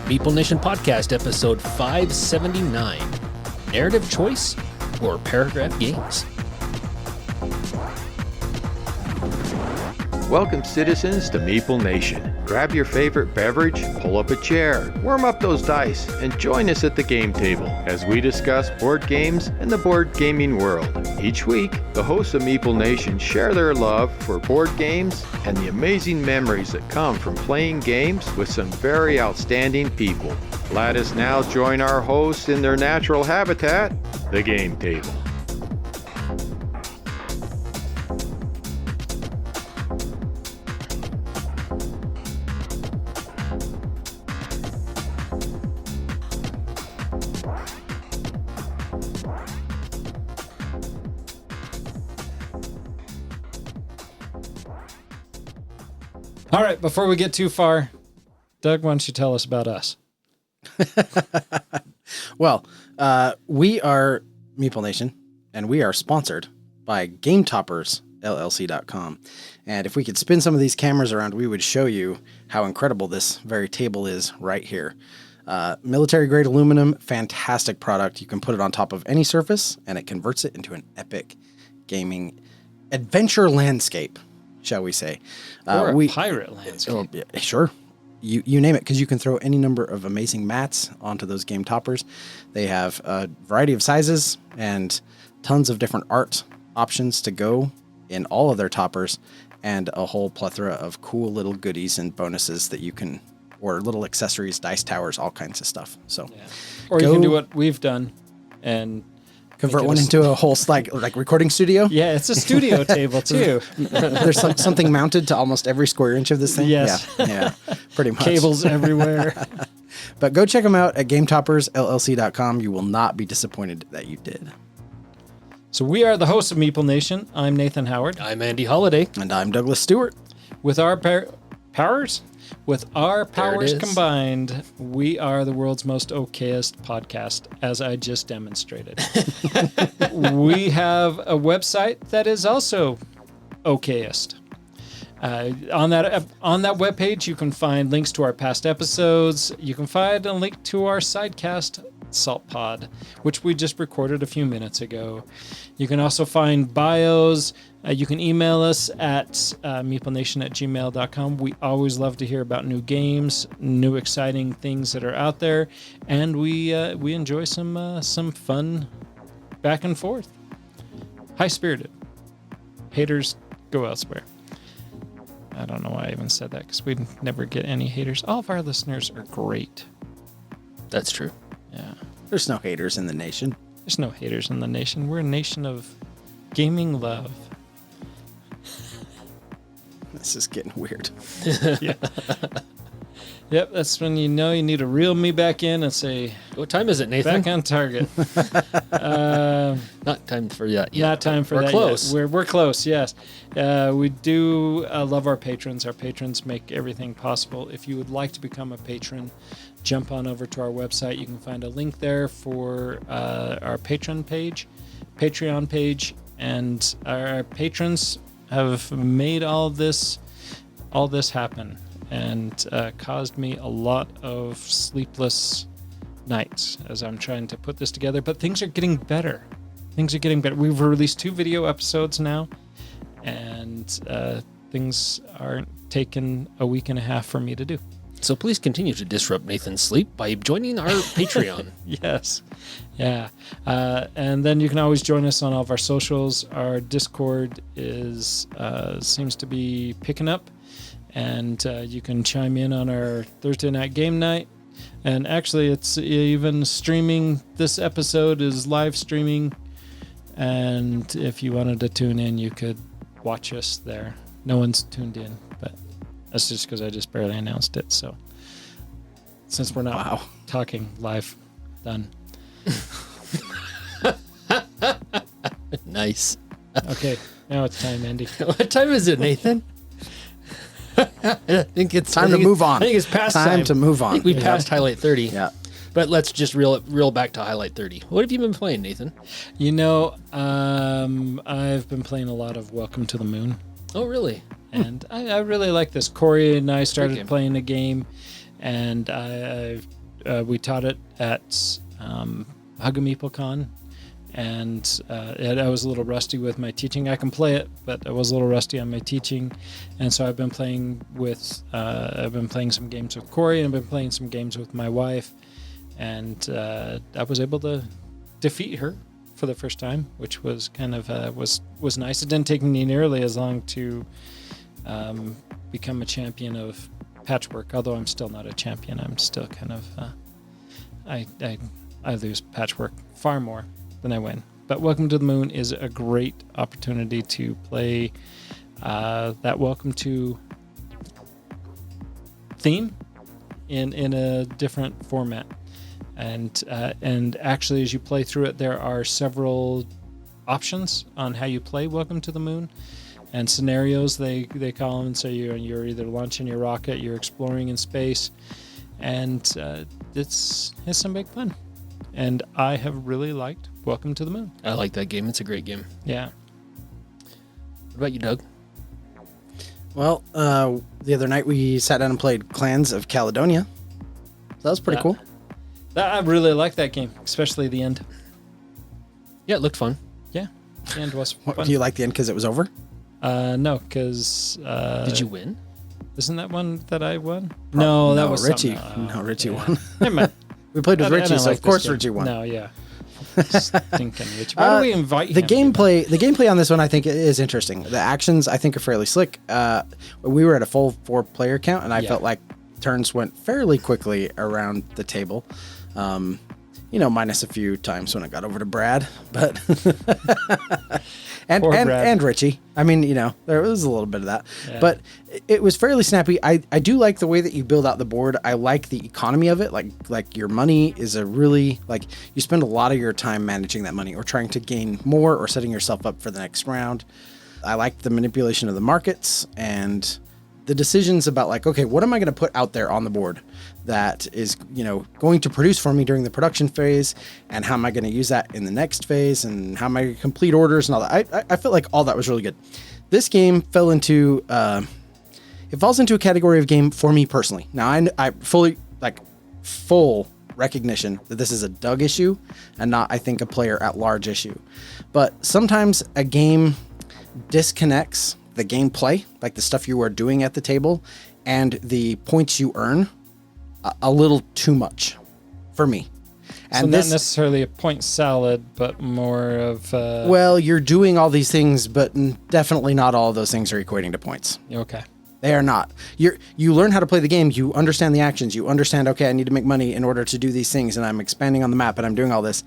Meeple Nation Podcast, episode 579. Narrative choice or paragraph games? Welcome, citizens, to Meeple Nation. Grab your favorite beverage, pull up a chair, warm up those dice, and join us at the game table as we discuss board games and the board gaming world. Each week, the hosts of Meeple Nation share their love for board games and the amazing memories that come from playing games with some very outstanding people. Let us now join our hosts in their natural habitat, the game table. All right, before we get too far, Doug, why don't you tell us about us? Well, we are Meeple Nation, and we are sponsored by GameToppersLLC.com. And if we could spin some of these cameras around, we would show you how incredible this very table is right here. Military-grade aluminum, fantastic product. You can put it on top of any surface, and it converts it into an epic gaming adventure landscape, shall we say. Or a pirate landscape. Yeah, sure. You name it, because you can throw any number of amazing mats onto those game toppers. They have a variety of sizes and tons of different art options to go in all of their toppers, and a whole plethora of cool little goodies and bonuses that you can, or little accessories, dice towers, all kinds of stuff. So, Yeah. Or you can do what we've done and convert one into a whole like recording studio. Yeah, it's a studio table too. There's something mounted to almost every square inch of this thing. Yes. Yeah, pretty much. Cables everywhere. But go check them out at GameToppersLLC.com. You will not be disappointed that you did. So we are the hosts of Meeple Nation. I'm Nathan Howard. I'm Andy Holiday. And I'm Douglas Stewart. With our powers? With our powers is. combined, we are the world's most Okayest podcast, as I just demonstrated. We have a website that is also Okayest. On that webpage, you can find links to our past episodes. You can find a link to our sidecast, SaltPOD, which we just recorded a few minutes ago. You can also find bios. You can email us at meeplenation@gmail.com. We always love to hear about new games, new exciting things that are out there, and we enjoy some fun back and forth. High-spirited. Haters go elsewhere. I don't know why I even said that, because we never get any haters. All of our listeners are great. That's true. Yeah. There's no haters in the nation. There's no haters in the nation. We're a nation of gaming love. This is getting weird. Yeah. Yep, that's when you know you need to reel me back in and say, What time is it, Nathan? back on target. Not time for that yet. Not time for We're that close. yet. We're close, yes. We do love our patrons. Our patrons make everything possible. If you would like to become a patron, jump on over to our website. You can find a link there for our Patreon page, and our patrons have made all this happen, and caused me a lot of sleepless nights as I'm trying to put this together. But things are getting better. We've released 2 video episodes now, and things aren't taking a week and a half for me to do. So please continue to disrupt Nathan's sleep by joining our Patreon. Yes. Yeah. And then you can always join us on all of our socials. Our Discord seems to be picking up, and you can chime in on our Thursday night game night. And actually, it's even streaming. This episode is live streaming, and if you wanted to tune in, you could watch us there. No one's tuned in, but that's just because I just barely announced it. So since we're not talking live, done. Nice. Okay, now it's time, Andy. What time is it, Nathan? I think it's Time to move on. I think it's past time. to move on. I think we passed highlight 30. Yeah. But let's just reel back to highlight 30. What have you been playing, Nathan? You know, I've been playing a lot of Welcome to the Moon. Oh, really? And I really like this. Corey and I started playing a game, and I've we taught it at Meeple and I was a little rusty with my teaching. I can play it, but I was a little rusty on my teaching, and so I've been playing some games with Corey, and I've been playing some games with my wife, and I was able to defeat her for the first time, which was kind of was nice. It didn't take me nearly as long to become a champion of Patchwork, although I'm still not a champion. I'm still kind of I lose Patchwork far more than I win. But Welcome to the Moon is a great opportunity to play that Welcome to theme in a different format. And actually, as you play through it, there are several options on how you play Welcome to the Moon, and scenarios they call them. So you're either launching your rocket, you're exploring in space, and it's some big fun. And I have really liked Welcome to the Moon. I like that game. It's a great game. Yeah. What about you, Doug? Well, the other night we sat down and played Clans of Caledonia. So that was pretty cool. I really like that game, especially the end. Yeah, it looked fun. Yeah, the end was fun. Do you like the end because it was over? No, because... Did you win? Isn't that one that I won? No, that was Richie. Richie won. Never mind. We played with Richie, so like of course this game. Richie won. No, yeah. Stinking Richie. Why do we invite the him? gameplay on this one I think is interesting. The actions I think are fairly slick. We were at a full 4-player count, and I felt like turns went fairly quickly around the table. Minus a few times when it got over to Brad, but and Richie. I mean, there was a little bit of that, but it was fairly snappy. I do like the way that you build out the board. I like the economy of it. Like your money is a really, you spend a lot of your time managing that money or trying to gain more or setting yourself up for the next round. I like the manipulation of the markets and the decisions about what am I going to put out there on the board that is, going to produce for me during the production phase, and how am I going to use that in the next phase, and how am I going to complete orders and all that. I feel like all that was really good. This game falls into a category of game for me personally. Now I fully full recognition that this is a Doug issue and not, I think, a player at large issue. But sometimes a game disconnects the gameplay, like the stuff you are doing at the table, and the points you earn a little too much for me. And so not necessarily a point salad, but more of... well, you're doing all these things, but definitely not all of those things are equating to points. Okay. They are not. You learn how to play the game. You understand the actions. You understand, okay, I need to make money in order to do these things, and I'm expanding on the map, and I'm doing all this.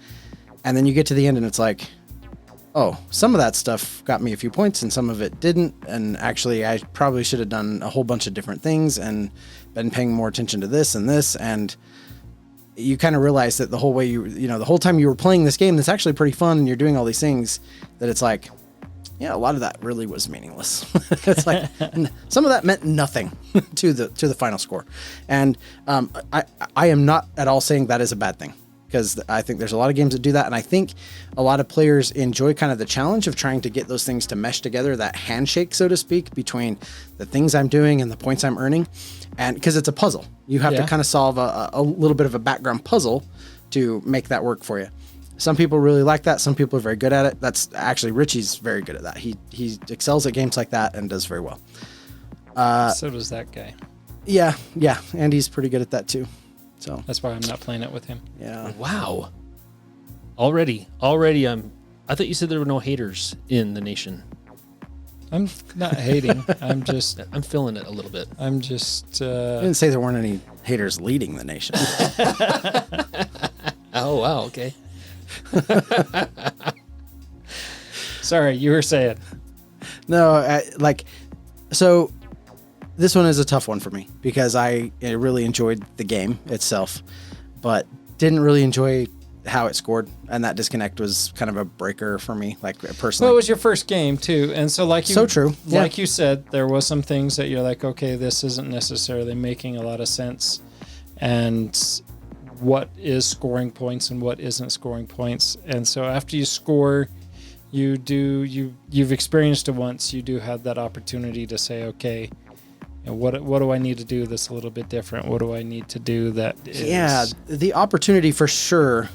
And then you get to the end, and it's like, oh, some of that stuff got me a few points and some of it didn't. And actually, I probably should have done a whole bunch of different things and been paying more attention to this and this. And you kind of realize that the whole way the whole time you were playing this game, that's actually pretty fun. And you're doing all these things that it's like, yeah, a lot of that really was meaningless. It's like some of that meant nothing to the final score. And I am not at all saying that is a bad thing, because I think there's a lot of games that do that. And I think a lot of players enjoy kind of the challenge of trying to get those things to mesh together, that handshake, so to speak, between the things I'm doing and the points I'm earning. And because it's a puzzle, you have to kind of solve a little bit of a background puzzle to make that work for you. Some people really like that. Some people are very good at it. That's actually, Richie's very good at that. He excels at games like that and does very well. So does that guy. Yeah. And he's pretty good at that too. So that's why I'm not playing it with him. Yeah. Wow. Already, I thought you said there were no haters in the nation. I'm not hating. I'm feeling it a little bit. I'm just. I didn't say there weren't any haters leading the nation. Oh, wow. Okay. Sorry, you were saying. No, so this one is a tough one for me because I really enjoyed the game itself, but didn't really enjoy how it scored, and that disconnect was kind of a breaker for me, personally. Well, it was your first game too, and so so true. Like you said, there was some things that you're like, okay, this isn't necessarily making a lot of sense, and what is scoring points and what isn't scoring points. And so after you score, you've experienced it once, you do have that opportunity to say, okay, what do I need to do that's a little bit different? What do I need to do that is... Yeah, the opportunity for sure.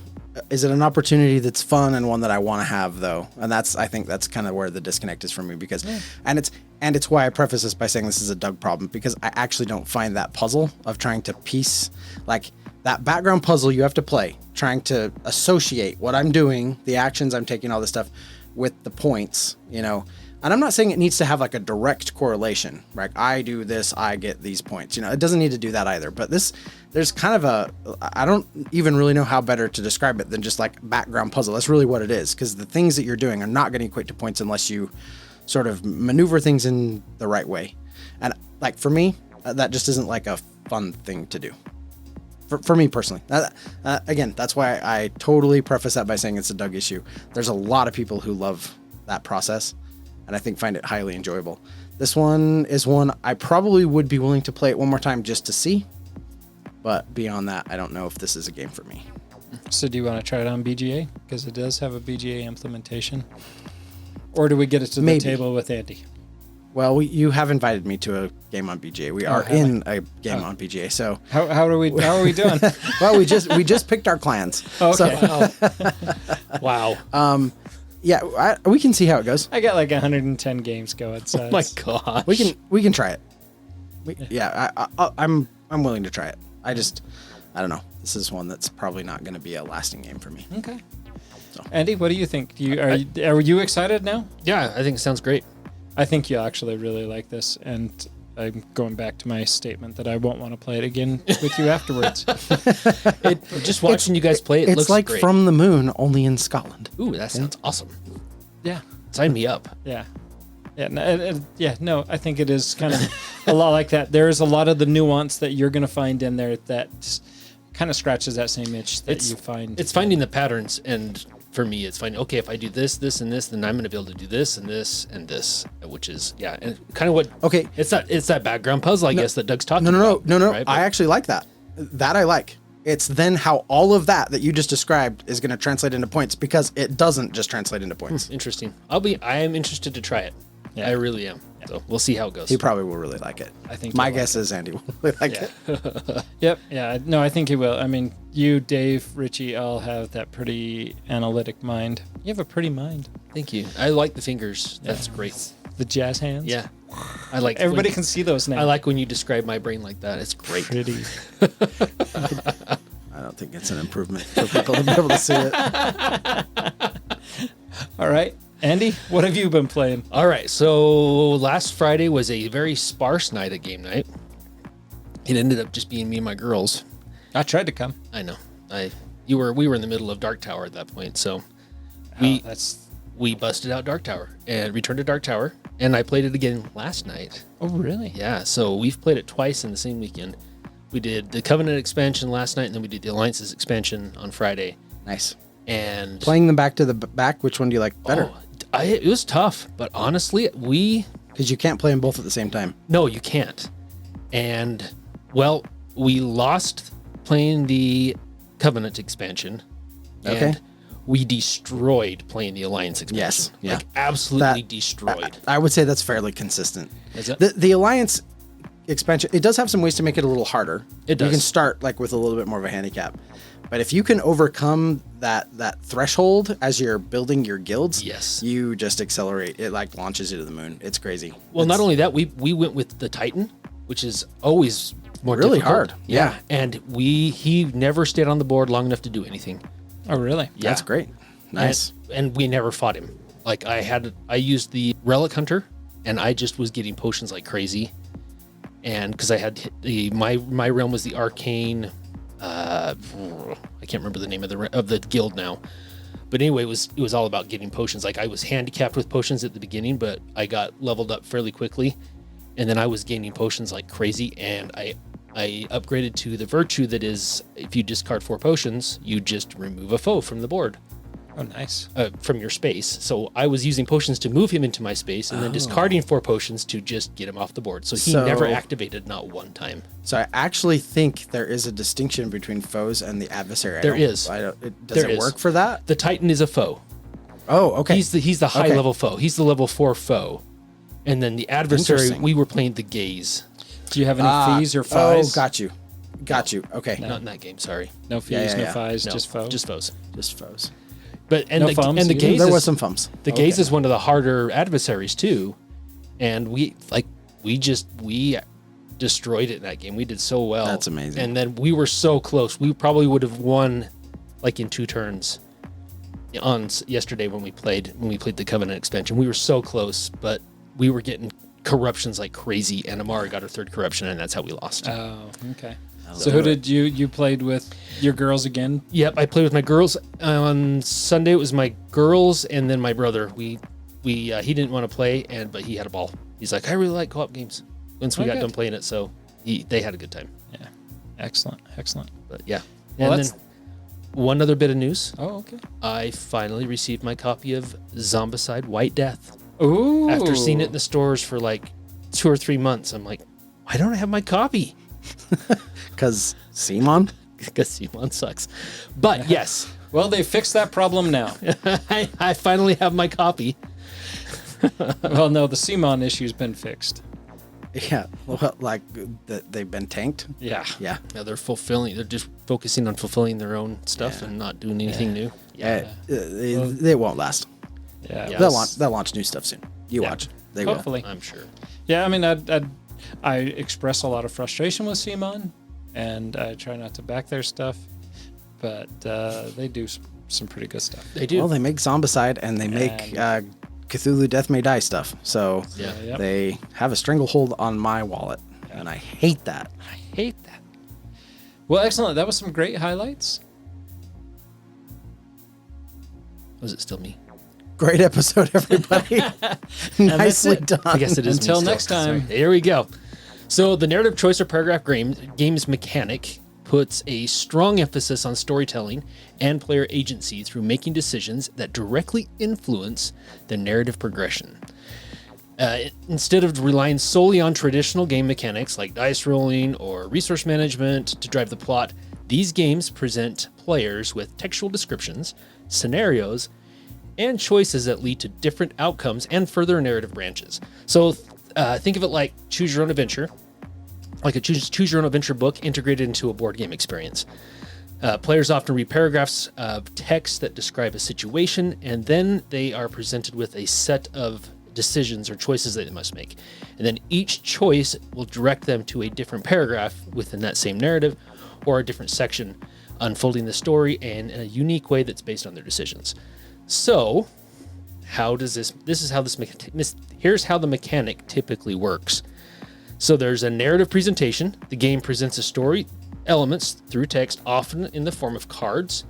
Is it an opportunity that's fun and one that I want to have though? And I think that's kind of where the disconnect is for me because, and it's why I preface this by saying this is a Doug problem because I actually don't find that puzzle of trying to piece like that background puzzle you have to play, trying to associate what I'm doing, the actions I'm taking, all this stuff with the points, you know. And I'm not saying it needs to have like a direct correlation, right? I do this, I get these points. You know, it doesn't need to do that either. But there's kind of I don't even really know how better to describe it than just like background puzzle. That's really what it is. Because the things that you're doing are not going to equate to points unless you sort of maneuver things in the right way. And like for me, that just isn't like a fun thing to do. For me personally. Again, that's why I totally preface that by saying it's a Doug issue. There's a lot of people who love that process. And I think find it highly enjoyable. This one is one I probably would be willing to play it one more time just to see. But beyond that, I don't know if this is a game for me. So do you want to try it on BGA? Because it does have a BGA implementation. Or do we get it to the table with Andy? Well, you have invited me to a game on BGA. We are in a game on BGA. So how are we doing? Well, we just picked our clans. Oh, okay. So, Wow. yeah, we can see how it goes. I got like 110 games going. So Oh my gosh. We can try it. I'm willing to try it. I don't know. This is one that's probably not going to be a lasting game for me. Okay. So. Andy, what do you think? Are you excited now? Yeah, I think it sounds great. I think you'll actually really like this, and I'm going back to my statement that I won't want to play it again with you afterwards. Just watching you guys play it looks like great. From the Moon, only in Scotland. Ooh, that sounds awesome. Yeah. Sign me up. Yeah. No, I think it is kind of a lot like that. There is a lot of the nuance that you're going to find in there that kind of scratches that same itch that you find. It's finding the patterns, and for me, it's finding, okay, if I do this, this, and this, then I'm going to be able to do this, and this, and this, which is, yeah, and kind of what, okay. It's that background puzzle, I guess, that Doug's talking about. No. Right? I actually like that. That I like. It's then how all of that you just described is going to translate into points because it doesn't just translate into points. Interesting. I am interested to try it. Yeah. I really am. Yeah. So we'll see how it goes. He probably will really like it. I think my guess is Andy will really like it. Yep. Yeah. No, I think he will. I mean, you, Dave, Richie, all have that pretty analytic mind. You have a pretty mind. Thank you. I like the fingers. That's great. The jazz hands. Yeah. I like. Everybody can see those now. I like when you describe my brain like that. It's great. Pretty. I don't think it's an improvement for people to be able to see it. All right. Andy, what have you been playing? All right, so last Friday was a very sparse night at game night. It ended up just being me and my girls. I tried to come. I know. We were in the middle of Dark Tower at that point, so we busted out Dark Tower and returned to Dark Tower, and I played it again last night. Oh, really? Yeah, so we've played it twice in the same weekend. We did the Covenant expansion last night, and then we did the Alliances expansion on Friday. Nice. And playing them back to the back, which one do you like better? It was tough, but honestly, because you can't play them both at the same time. No, you can't. And well, we lost playing the Covenant expansion. Okay. And we destroyed playing the Alliance expansion. Yes. Yeah. Like absolutely destroyed. I would say that's fairly consistent. Is it? The Alliance expansion, it does have some ways to make it a little harder. It does. You can start like with a little bit more of a handicap. But if you can overcome that threshold as you're building your guilds, yes, you just accelerate. It like launches you to the moon. It's crazy. Well, not only that, we went with the Titan, which is always more really difficult. hard. Yeah. And he never stayed on the board long enough to do anything. Oh, really? Yeah. That's great. Nice. And we never fought him. Like I used the Relic Hunter, and I just was getting potions like crazy. And because I had my realm was the Arcane. I can't remember the name of the guild now, but anyway, it was all about getting potions. Like I was handicapped with potions at the beginning, but I got leveled up fairly quickly, and then I was gaining potions like crazy. And I upgraded to the virtue that is, if you discard 4 potions, you just remove a foe from the board. Oh, nice. From your space. So I was using potions to move him into my space, and then discarding 4 potions to just get him off the board. So he never activated, not one time. So I actually think there is a distinction between foes and the adversary. There is. Does it work for that? The Titan is a foe. Oh, okay. He's the high level foe. He's the level 4 foe. And then the adversary, we were playing the Gaze. Do you have any fees or fies? Oh, got you. Okay. Not in that game. Sorry. No fees, no yeah. fies, No, just foes. Just foes. Just foes. But No fums and the either? gaze There is, was some fums. the gaze Okay. is one of the harder adversaries too, and we destroyed it in that game. We did so well. That's amazing. And then we were so close. We probably would have won like in 2 turns on yesterday when we played the Covenant expansion. We were so close, but we were getting corruptions like crazy, and Amara got her 3rd corruption, and that's how we lost. Oh, okay. So who did you played with? Your girls again? Yep, I played with my girls on Sunday. It was my girls and then my brother. We he didn't want to play, but he had a ball. He's like, I really like co-op games. Once we got good. done playing it, so they had a good time. Yeah. Excellent. But yeah, Well, and that's- then one other bit of news. Oh, okay. I finally received my copy of Zombicide: White Death. Ooh. After seeing it in the stores for like 2 or 3 months, I'm like, why don't I have my copy? Because Simon? Because Simon sucks. But yes, Well, they fixed that problem now. I finally have my copy. Well, no, the CMON issue's been fixed. Yeah. Well, like they've been tanked. Yeah. Yeah. Yeah, they're just focusing on fulfilling their own stuff and not doing anything new. They won't last. Yeah. Yeah. They'll launch new stuff soon. You watch. They will. Hopefully. I'm sure. Yeah, I mean, I express a lot of frustration with CMON, and I try not to back their stuff, but they do some pretty good stuff. They do. Well, they make Zombicide and they make Cthulhu Death May Die stuff. So Yeah. Yep. they have a stranglehold on my wallet, and I hate that. I hate that. Well, excellent. That was some great highlights. Was it still me? Great episode, everybody. Nicely it. done. I guess it is. Until me still. next time. Sorry. Here we go. So the narrative choice or paragraph games mechanic puts a strong emphasis on storytelling and player agency through making decisions that directly influence the narrative progression. Instead of relying solely on traditional game mechanics like dice rolling or resource management to drive the plot, these games present players with textual descriptions, scenarios, and choices that lead to different outcomes and further narrative branches. So think of it like choose your own adventure, like a choose your own adventure book integrated into a board game experience. Players often read paragraphs of text that describe a situation, and then they are presented with a set of decisions or choices that they must make. And then each choice will direct them to a different paragraph within that same narrative or a different section, unfolding the story in a unique way that's based on their decisions. So, how does here's how the mechanic typically works. So there's a narrative presentation. The game presents a story elements through text, often in the form of cards,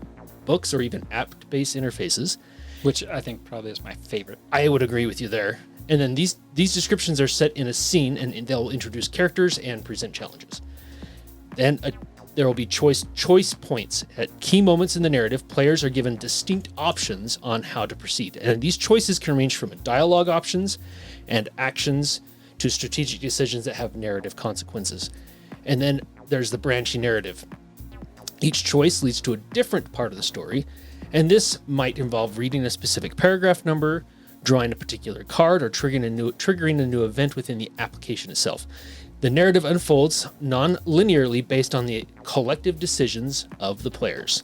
books, or even app-based interfaces. Which I think probably is my favorite. I would agree with you there. And then these descriptions are set in a scene, and they'll introduce characters and present challenges. Then there will be choice points. At key moments in the narrative, players are given distinct options on how to proceed. And these choices can range from dialogue options and actions to strategic decisions that have narrative consequences. And then there's the branching narrative. Each choice leads to a different part of the story, and this might involve reading a specific paragraph number, drawing a particular card, or triggering a new event within the application itself. The narrative unfolds non-linearly based on the collective decisions of the players.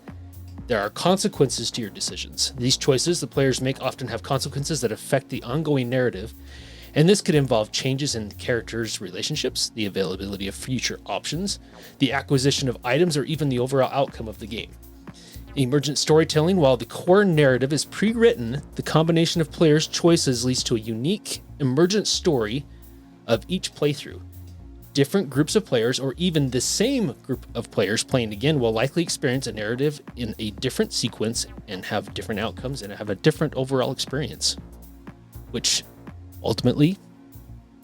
There are consequences to your decisions. These choices the players make often have consequences that affect the ongoing narrative, and this could involve changes in characters' relationships, the availability of future options, the acquisition of items, or even the overall outcome of the game. Emergent storytelling, while the core narrative is pre-written, the combination of players' choices leads to a unique, emergent story of each playthrough. Different groups of players, or even the same group of players playing again, will likely experience a narrative in a different sequence and have different outcomes and have a different overall experience, which ultimately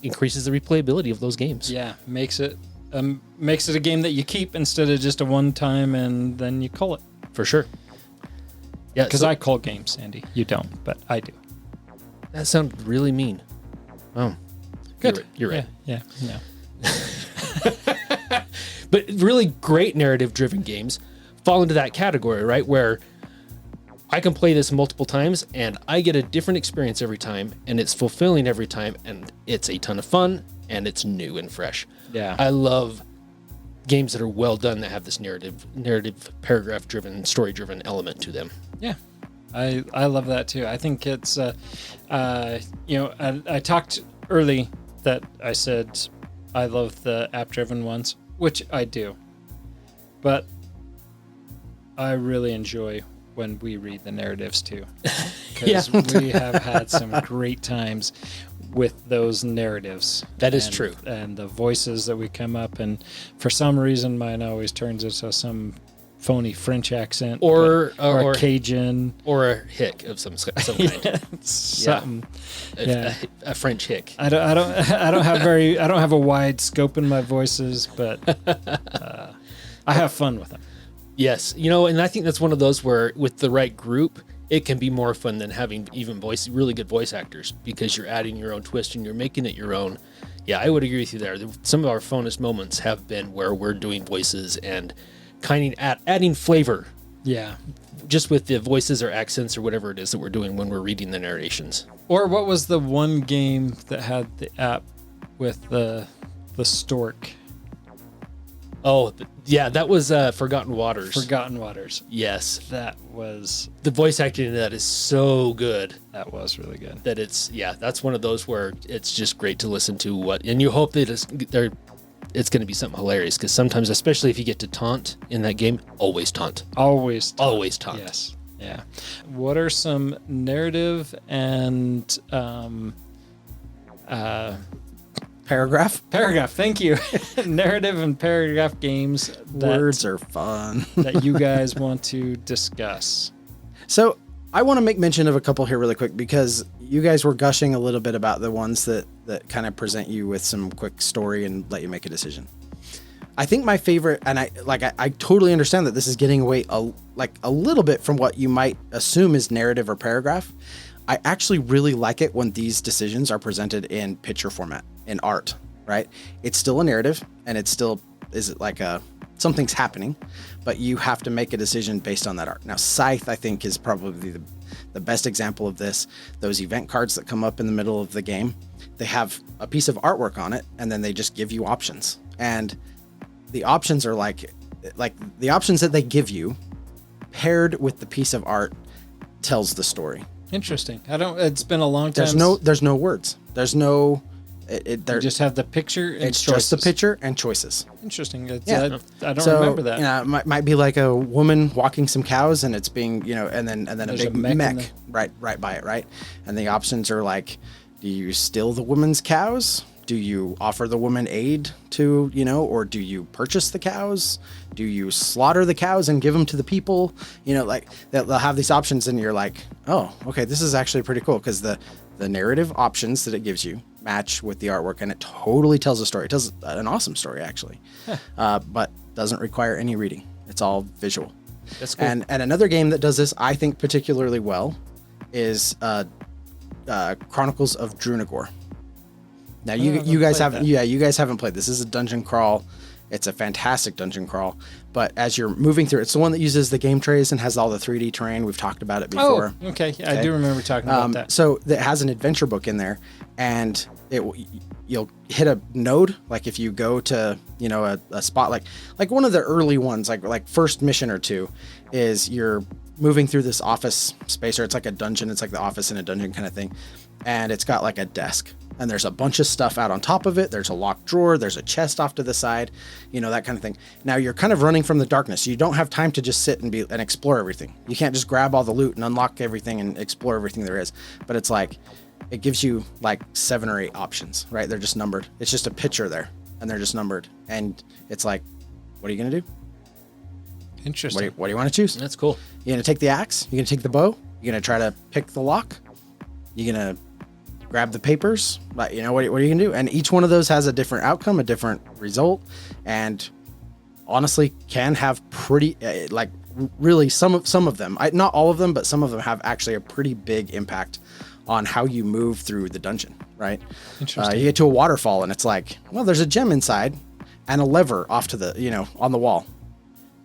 increases the replayability of those games. Yeah, makes it a game that you keep instead of just a one time and then you call it. For sure. Yeah, Because so I call games, Andy. You don't, but I do. that sounded really mean. Oh, Good. You're right. Yeah. Yeah. But really great narrative-driven games fall into that category, right? Where I can play this multiple times and I get a different experience every time, and it's fulfilling every time, and it's a ton of fun, and it's new and fresh. Yeah. I love games that are well done that have this narrative paragraph driven, story driven element to them. Yeah. I love that too. I think it's, I talked early that I said I love the app driven ones, which I do. But I really enjoy when we read the narratives too. Because we have had some great times with those narratives. That is true. And the voices that we come up, and for some reason mine always turns into some phony French accent or Cajun or a hick of some kind. Something. A French hick. I don't have a wide scope in my voices, but I have fun with them. Yes, and I think that's one of those where with the right group, it can be more fun than having even really good voice actors, because you're adding your own twist and you're making it your own. Yeah, I would agree with you there. Some of our funnest moments have been where we're doing voices and kind of adding flavor. Yeah. Just with the voices or accents or whatever it is that we're doing when we're reading the narrations. Or what was the one game that had the app with the stork? Oh, yeah, that was Forgotten Waters. Forgotten Waters. Yes. That was... The voice acting in that is so good. That was really good. That that's one of those where it's just great to listen to and you hope that it's going to be something hilarious, because sometimes, especially if you get to taunt in that game, always taunt. Always taunt. Yes. Yeah. What are some narrative and Paragraph? Paragraph, thank you. Narrative and paragraph games Words are fun. that you guys want to discuss? So I want to make mention of a couple here really quick, because you guys were gushing a little bit about the ones that kind of present you with some quick story and let you make a decision. I think my favorite, and I totally understand that this is getting away a little bit from what you might assume is narrative or paragraph. I actually really like it when these decisions are presented in picture format, in art, right? It's still a narrative, and it's still something's happening, but you have to make a decision based on that art. Now, Scythe, I think, is probably the best example of this. Those event cards that come up in the middle of the game, they have a piece of artwork on it, and then they just give you options. And the options are like the options that they give you paired with the piece of art tells the story. Interesting. It's been a long time. There's no words. There's no, you just have the picture and it's choices. just the picture and choices. Interesting. I don't So, remember that. It might be like a woman walking some cows, and it's being, and then There's a big mech right by it, right? And the options are like, do you steal the woman's cows? Do you offer the woman aid to, or do you purchase the cows? Do you slaughter the cows and give them to the people? They'll have these options, and you're like, oh, okay, this is actually pretty cool, because the narrative options that it gives you match with the artwork, and it totally tells a story. It tells an awesome story, actually, but doesn't require any reading. It's all visual. That's cool. And another game that does this, I think, particularly well is Chronicles of Drunagor. Now you guys haven't played this. This is a dungeon crawl. It's a fantastic dungeon crawl. But as you're moving through, it's the one that uses the game trays and has all the 3D terrain. We've talked about it before. Oh, okay. I do remember talking about that. So it has an adventure book in there, and you'll hit a node. Like if you go to a spot like one of the early ones, like first mission or two, is you're moving through this office space, or it's like a dungeon. It's like the office in a dungeon kind of thing, and it's got like a desk. And there's a bunch of stuff out on top of it. There's a locked drawer. There's a chest off to the side, that kind of thing. Now you're kind of running from the darkness. You don't have time to just sit and explore everything. You can't just grab all the loot and unlock everything and explore everything there is. But it's like, it gives you like 7 or 8 options, right? They're just numbered. It's just a picture there, and they're just numbered. And it's like, what are you going to do? Interesting. What do you want to choose? That's cool. You're going to take the axe? You're going to take the bow? You're going to try to pick the lock? You're going to grab the papers? But what are you gonna do? And each one of those has a different outcome, a different result, and honestly can have pretty really some of them, not all of them, but some of them have actually a pretty big impact on how you move through the dungeon, right? Interesting. You get to a waterfall, and it's like, well, there's a gem inside and a lever off to the on the wall.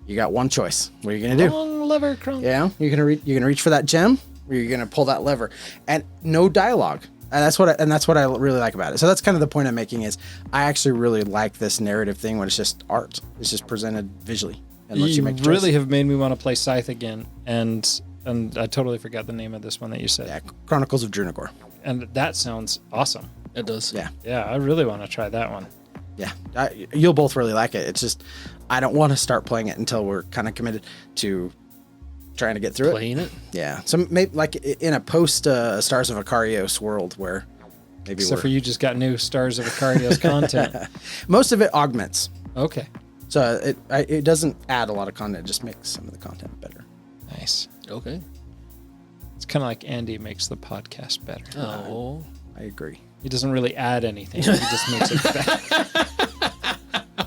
You got one choice. What are you gonna do? Long lever, crunk. You're gonna reach for that gem, or you're gonna pull that lever, and no dialogue. And that's what I really like about it. So that's kind of the point I'm making is I actually really like this narrative thing when it's just art. It's just presented visually and lets you make a choice. Really have made me want to play Scythe again, and I totally forgot the name of this one that you said. Yeah, Chronicles of Drunagor. And that sounds awesome. It does. Yeah. Yeah, I really want to try that one. Yeah, you'll both really like it. It's just I don't want to start playing it until we're kind of committed to trying to get through Playing it. Yeah, so maybe like in a post Stars of Okayest world where maybe Except for you just got new Stars of Okayest content. most of it augments. Okay. So it doesn't add a lot of content. It just makes some of the content better. Nice. Okay. It's kind of like Andy makes the podcast better. Oh. I agree. He doesn't really add anything. He just makes it better.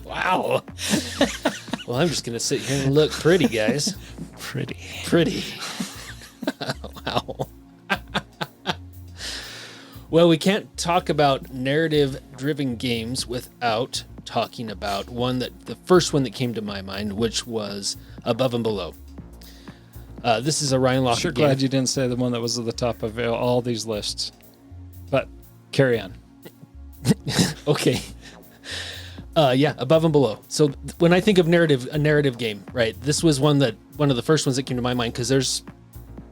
Wow. Well, I'm just gonna sit here and look pretty, guys. Pretty. Wow. Well, we can't talk about narrative-driven games without talking about the first one that came to my mind, which was Above and Below. This is a Ryan Lochte game. Glad you didn't say the one that was at the top of all these lists. But carry on. Okay. Yeah, Above and Below. So when I think of a narrative game, right? This was one of the first ones that came to my mind because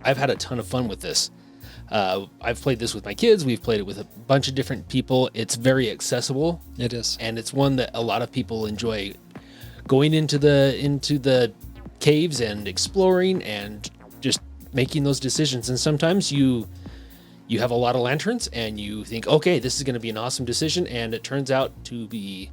I've had a ton of fun with this. I've played this with my kids. We've played it with a bunch of different people. It's very accessible. It is. And it's one that a lot of people enjoy going into the caves and exploring and just making those decisions. And sometimes you have a lot of lanterns and you think, okay, this is going to be an awesome decision. And it turns out to be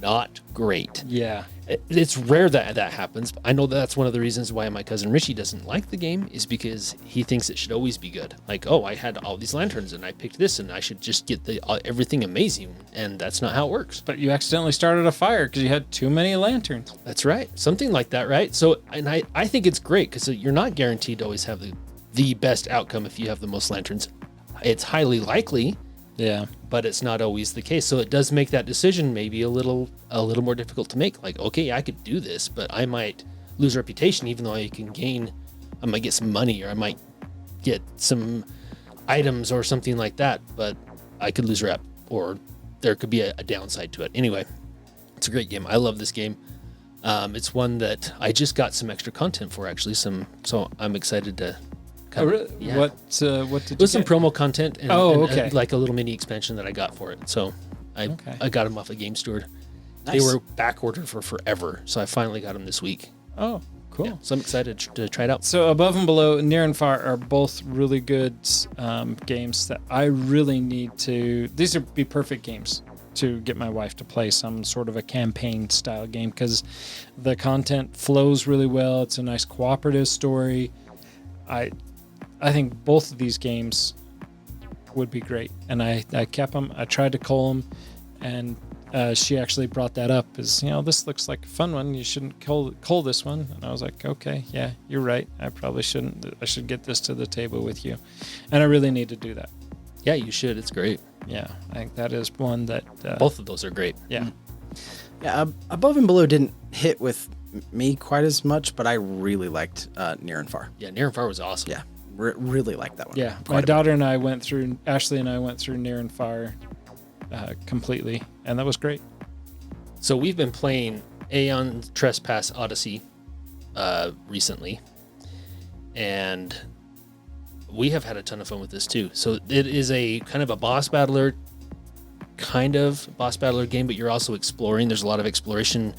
not great. Yeah. It's rare that happens. I know that's one of the reasons why my cousin Richie doesn't like the game is because he thinks it should always be good. Like, oh, I had all these lanterns and I picked this and I should just get everything amazing. And that's not how it works. But you accidentally started a fire because you had too many lanterns. That's right. Something like that, right? So, and I think it's great because you're not guaranteed to always have the best outcome if you have the most lanterns. It's highly likely. Yeah. But it's not always the case. So it does make that decision maybe a little more difficult to make. Like, okay, I could do this, but I might lose reputation, even though I might get some money or I might get some items or something like that, but I could lose rep or there could be a downside to it. Anyway, it's a great game. I love this game. It's one that I just got some extra content for actually, so I'm excited to really? Yeah. What did you It was some get? promo content and, okay. like a little mini expansion that I got for it. So I got them off of Game Steward. Nice. They were back ordered for forever, so I finally got them this week. Oh, cool. Yeah, so I'm excited to try it out. So Above and Below, Near and Far are both really good games that I really need to... These would be perfect games to get my wife to play some sort of a campaign style game because the content flows really well. It's a nice cooperative story. I think both of these games would be great. And I kept them. I tried to cull them. And she actually brought that up as, this looks like a fun one. You shouldn't cull this one. And I was like, okay, yeah, you're right. I probably shouldn't. I should get this to the table with you. And I really need to do that. Yeah, you should. It's great. Yeah, I think that is one that... both of those are great. Yeah. Yeah, Above and Below didn't hit with me quite as much, but I really liked Near and Far. Yeah, Near and Far was awesome. Yeah, really liked that one. Yeah, Quite my a bit. daughter and I went through, Ashley and I went through Near and Far completely, and that was great. So we've been playing Aeon Trespass Odyssey recently, and we have had a ton of fun with this too. So it is a kind of a boss battler game, but you're also exploring. There's a lot of exploration,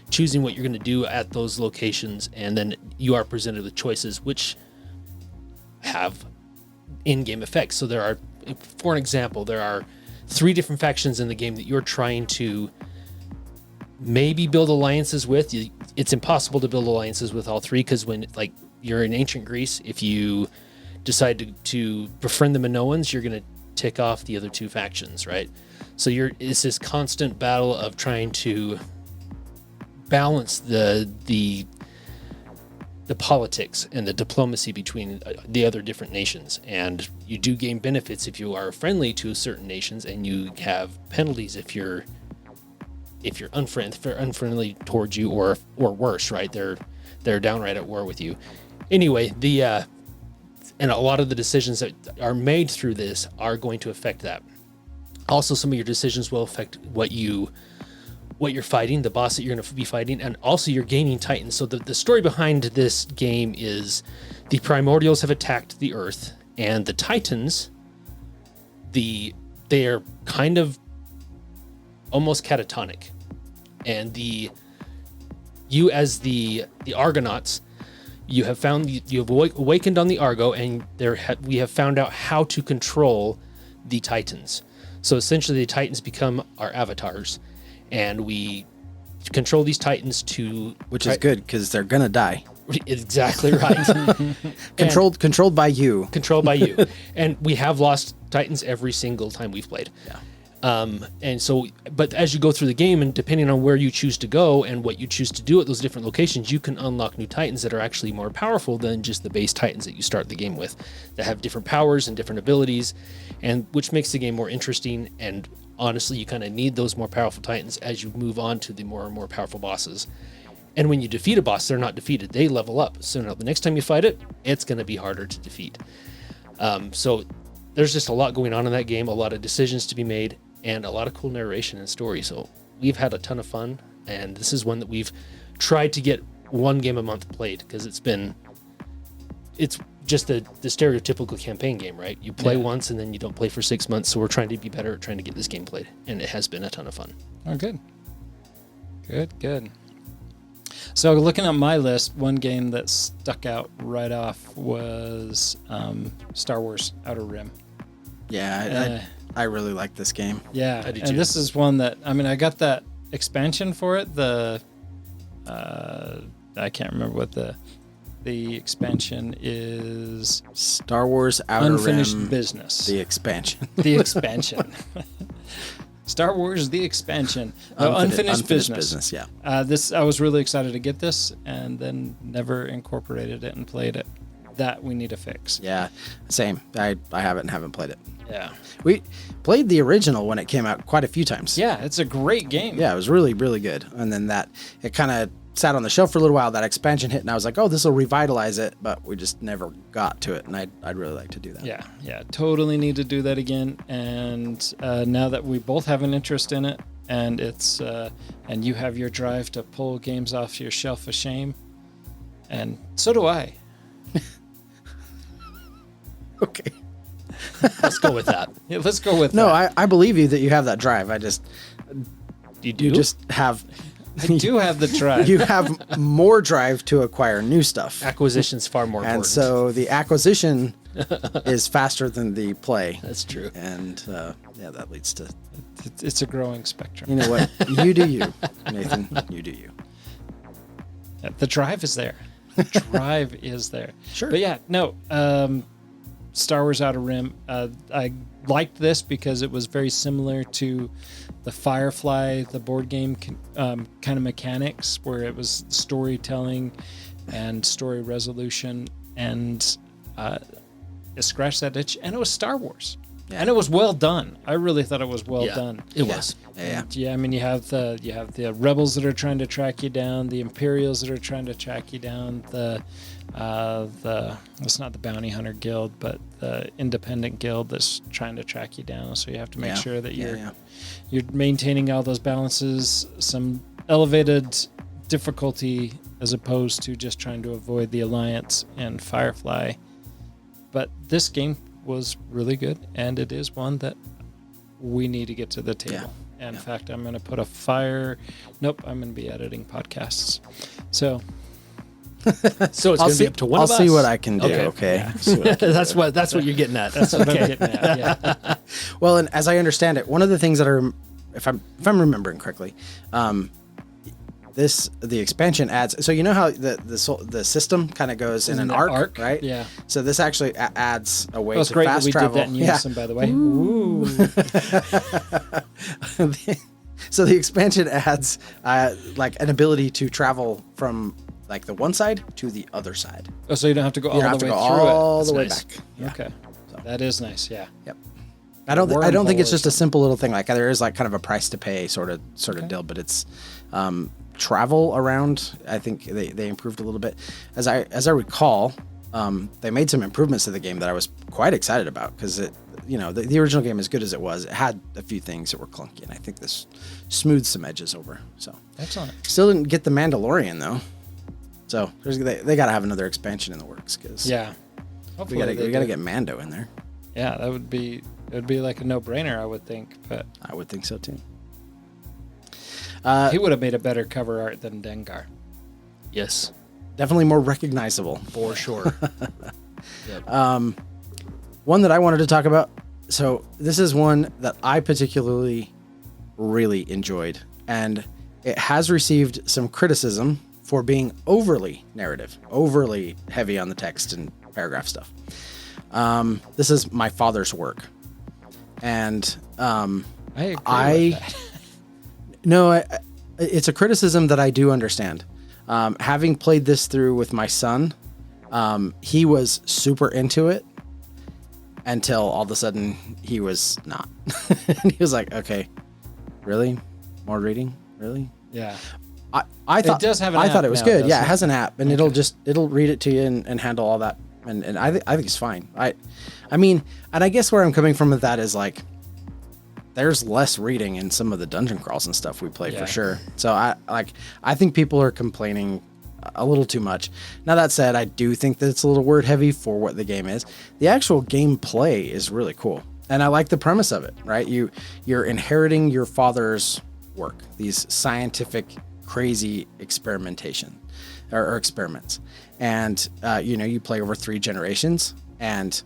choosing what you're going to do at those locations, and then you are presented with choices which have in-game effects. So there are, for an example, there are 3 different factions in the game that you're trying to maybe build alliances with. It's impossible to build alliances with all 3 because when you're in ancient Greece, if you decide to befriend the Minoans, you're going to tick off the other 2 factions, right? So it's this constant battle of trying to balance the politics and the diplomacy between the other different nations. And you do gain benefits if you are friendly to certain nations, and you have penalties if you're unfriendly towards you, or worse, right? They're downright at war with you. Anyway, And a lot of the decisions that are made through this are going to affect that. Also, some of your decisions will affect what you're fighting, the boss that you're going to be fighting, and also you're gaining titans. So the story behind this game is the primordials have attacked the earth, and the titans, they are kind of almost catatonic. And you as the Argonauts, you have awakened on the Argo, and we have found out how to control the Titans. So essentially, the Titans become our avatars, and we control these Titans which is good because they're gonna die. Exactly right. Controlled by you. Controlled by you, and we have lost Titans every single time we've played. Yeah. And so, but as you go through the game, and depending on where you choose to go and what you choose to do at those different locations, you can unlock new Titans that are actually more powerful than just the base Titans that you start the game with, that have different powers and different abilities, and which makes the game more interesting. And honestly, you kind of need those more powerful Titans as you move on to the more and more powerful bosses. And when you defeat a boss, they're not defeated; they level up. So now the next time you fight it, it's going to be harder to defeat. So there's just a lot going on in that game, a lot of decisions to be made, and a lot of cool narration and story. So we've had a ton of fun, and this is one that we've tried to get one game a month played, because it's just the stereotypical campaign game, right? You play once and then you don't play for 6 months. So we're trying to be better at trying to get this game played, and it has been a ton of fun. Oh, good. Good. So looking at my list, one game that stuck out right off was Star Wars Outer Rim. Yeah, I really like this game. Yeah, I do and too. this is one that, I mean, I got that expansion for it. I can't remember what the expansion is. Star Wars Outer Unfinished Rim, Business. the expansion. The expansion. Star Wars, the expansion. Unfinished Business. Yeah. This, I was really excited to get this, and then never incorporated it and played it. That we need to fix. Yeah, same. I haven't played it. Yeah. We played the original when it came out quite a few times. Yeah, it's a great game. Yeah, it was really, really good. And then it kind of sat on the shelf for a little while. That expansion hit, and I was like, oh, this will revitalize it, but we just never got to it. And I'd really like to do that. Yeah, totally need to do that again. And now that we both have an interest in it, and it's and you have your drive to pull games off your shelf of shame, and so do I. Okay. Let's go with that. Yeah, let's go with No, that. I believe you that you have that drive. You do? You just have. I do have the drive. You have more drive to acquire new stuff. Acquisition's far more important. And so the acquisition is faster than the play. That's true. And that leads to. It's a growing spectrum. You know what? You do you, Nathan. You do you. Yeah, the drive is there. The drive is there. Sure. But yeah, no. Star Wars Outer Rim. I liked this because it was very similar to the Firefly, the board game kind of mechanics, where it was storytelling and story resolution, and it scratched that itch. And it was Star Wars, and it was well done. I really thought it was well done. It was. Yeah. Yeah, I mean, you have the rebels that are trying to track you down, the Imperials that are trying to track you down, it's not the Bounty Hunter Guild, but the Independent Guild that's trying to track you down. So you have to make sure that you're maintaining all those balances, some elevated difficulty as opposed to just trying to avoid the Alliance and Firefly. But this game was really good, and it is one that we need to get to the table. Yeah. And in fact, I'm going to put Nope, I'm going to be editing podcasts. So So it's going to be up to one of us. I'll see what I can do. Okay. Yeah. That's what you're getting at. That's what I'm getting at. Yeah. Well, and as I understand it, one of the things that are, if I'm remembering correctly, the expansion adds. So you know how the system kind of goes in an arc, right? Yeah. So this actually adds a way Well, it's to great that fast we travel. did that in unison, by the way. Ooh. So the expansion adds like an ability to travel from like the one side to the other side. Oh, so you don't have to go You all don't the have way to go through all it. the way nice. back. Yeah. Okay. That is nice. Yeah. Yep. I don't think it's Wormhole just a simple little thing. Like there is like kind of a price to pay sort of deal, but it's travel around. I think they improved a little bit. As I recall, they made some improvements to the game that I was quite excited about because the original game, as good as it was, it had a few things that were clunky, and I think this smoothed some edges over. So Excellent. still didn't get the Mandalorian though, so they got to have another expansion in the works because Yeah. we Hopefully got to get Mando in there. Yeah, it would be like a no-brainer, I would think. But I would think so too. he would have made a better cover art than Dengar. Yes, Definitely more recognizable. for sure. One that I wanted to talk about. So this is one that I particularly really enjoyed, and it has received some criticism for being overly narrative, overly heavy on the text and paragraph stuff. This is My Father's Work, and I agree with that. no, it's a criticism that I do understand. Having played this through with my son, he was super into it until all of a sudden he was not. And he was like, okay, really? More reading? Really? Yeah. I thought It does have an I app thought it was now, good. doesn't Yeah, it it? has an app, and it'll read it to you and handle all that. And I think it's fine. I mean, and I guess where I'm coming from with that is like, there's less reading in some of the dungeon crawls and stuff we play Yeah. for sure. So I think people are complaining a little too much. Now that said, I do think that it's a little word heavy for what the game is. The actual gameplay is really cool, and I like the premise of it. Right, you're inheriting your father's work, these scientific crazy experimentation or experiments, and you play over 3 generations, and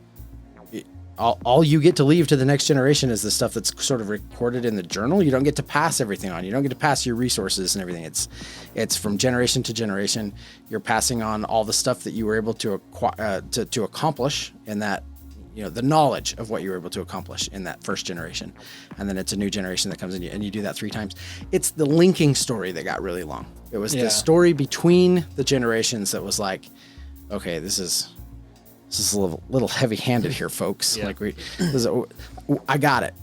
all you get to leave to the next generation is the stuff that's sort of recorded in the journal. You don't get to pass everything on. You don't get to pass your resources and everything. It's from generation to generation. You're passing on all the stuff that you were able to to accomplish in that, the knowledge of what you were able to accomplish in that first generation. And then it's a new generation that comes in, and you do that 3 times. It's the linking story that got really long. It was the story between the generations that was like, okay, this is a little heavy-handed here, folks. Yeah. I got it.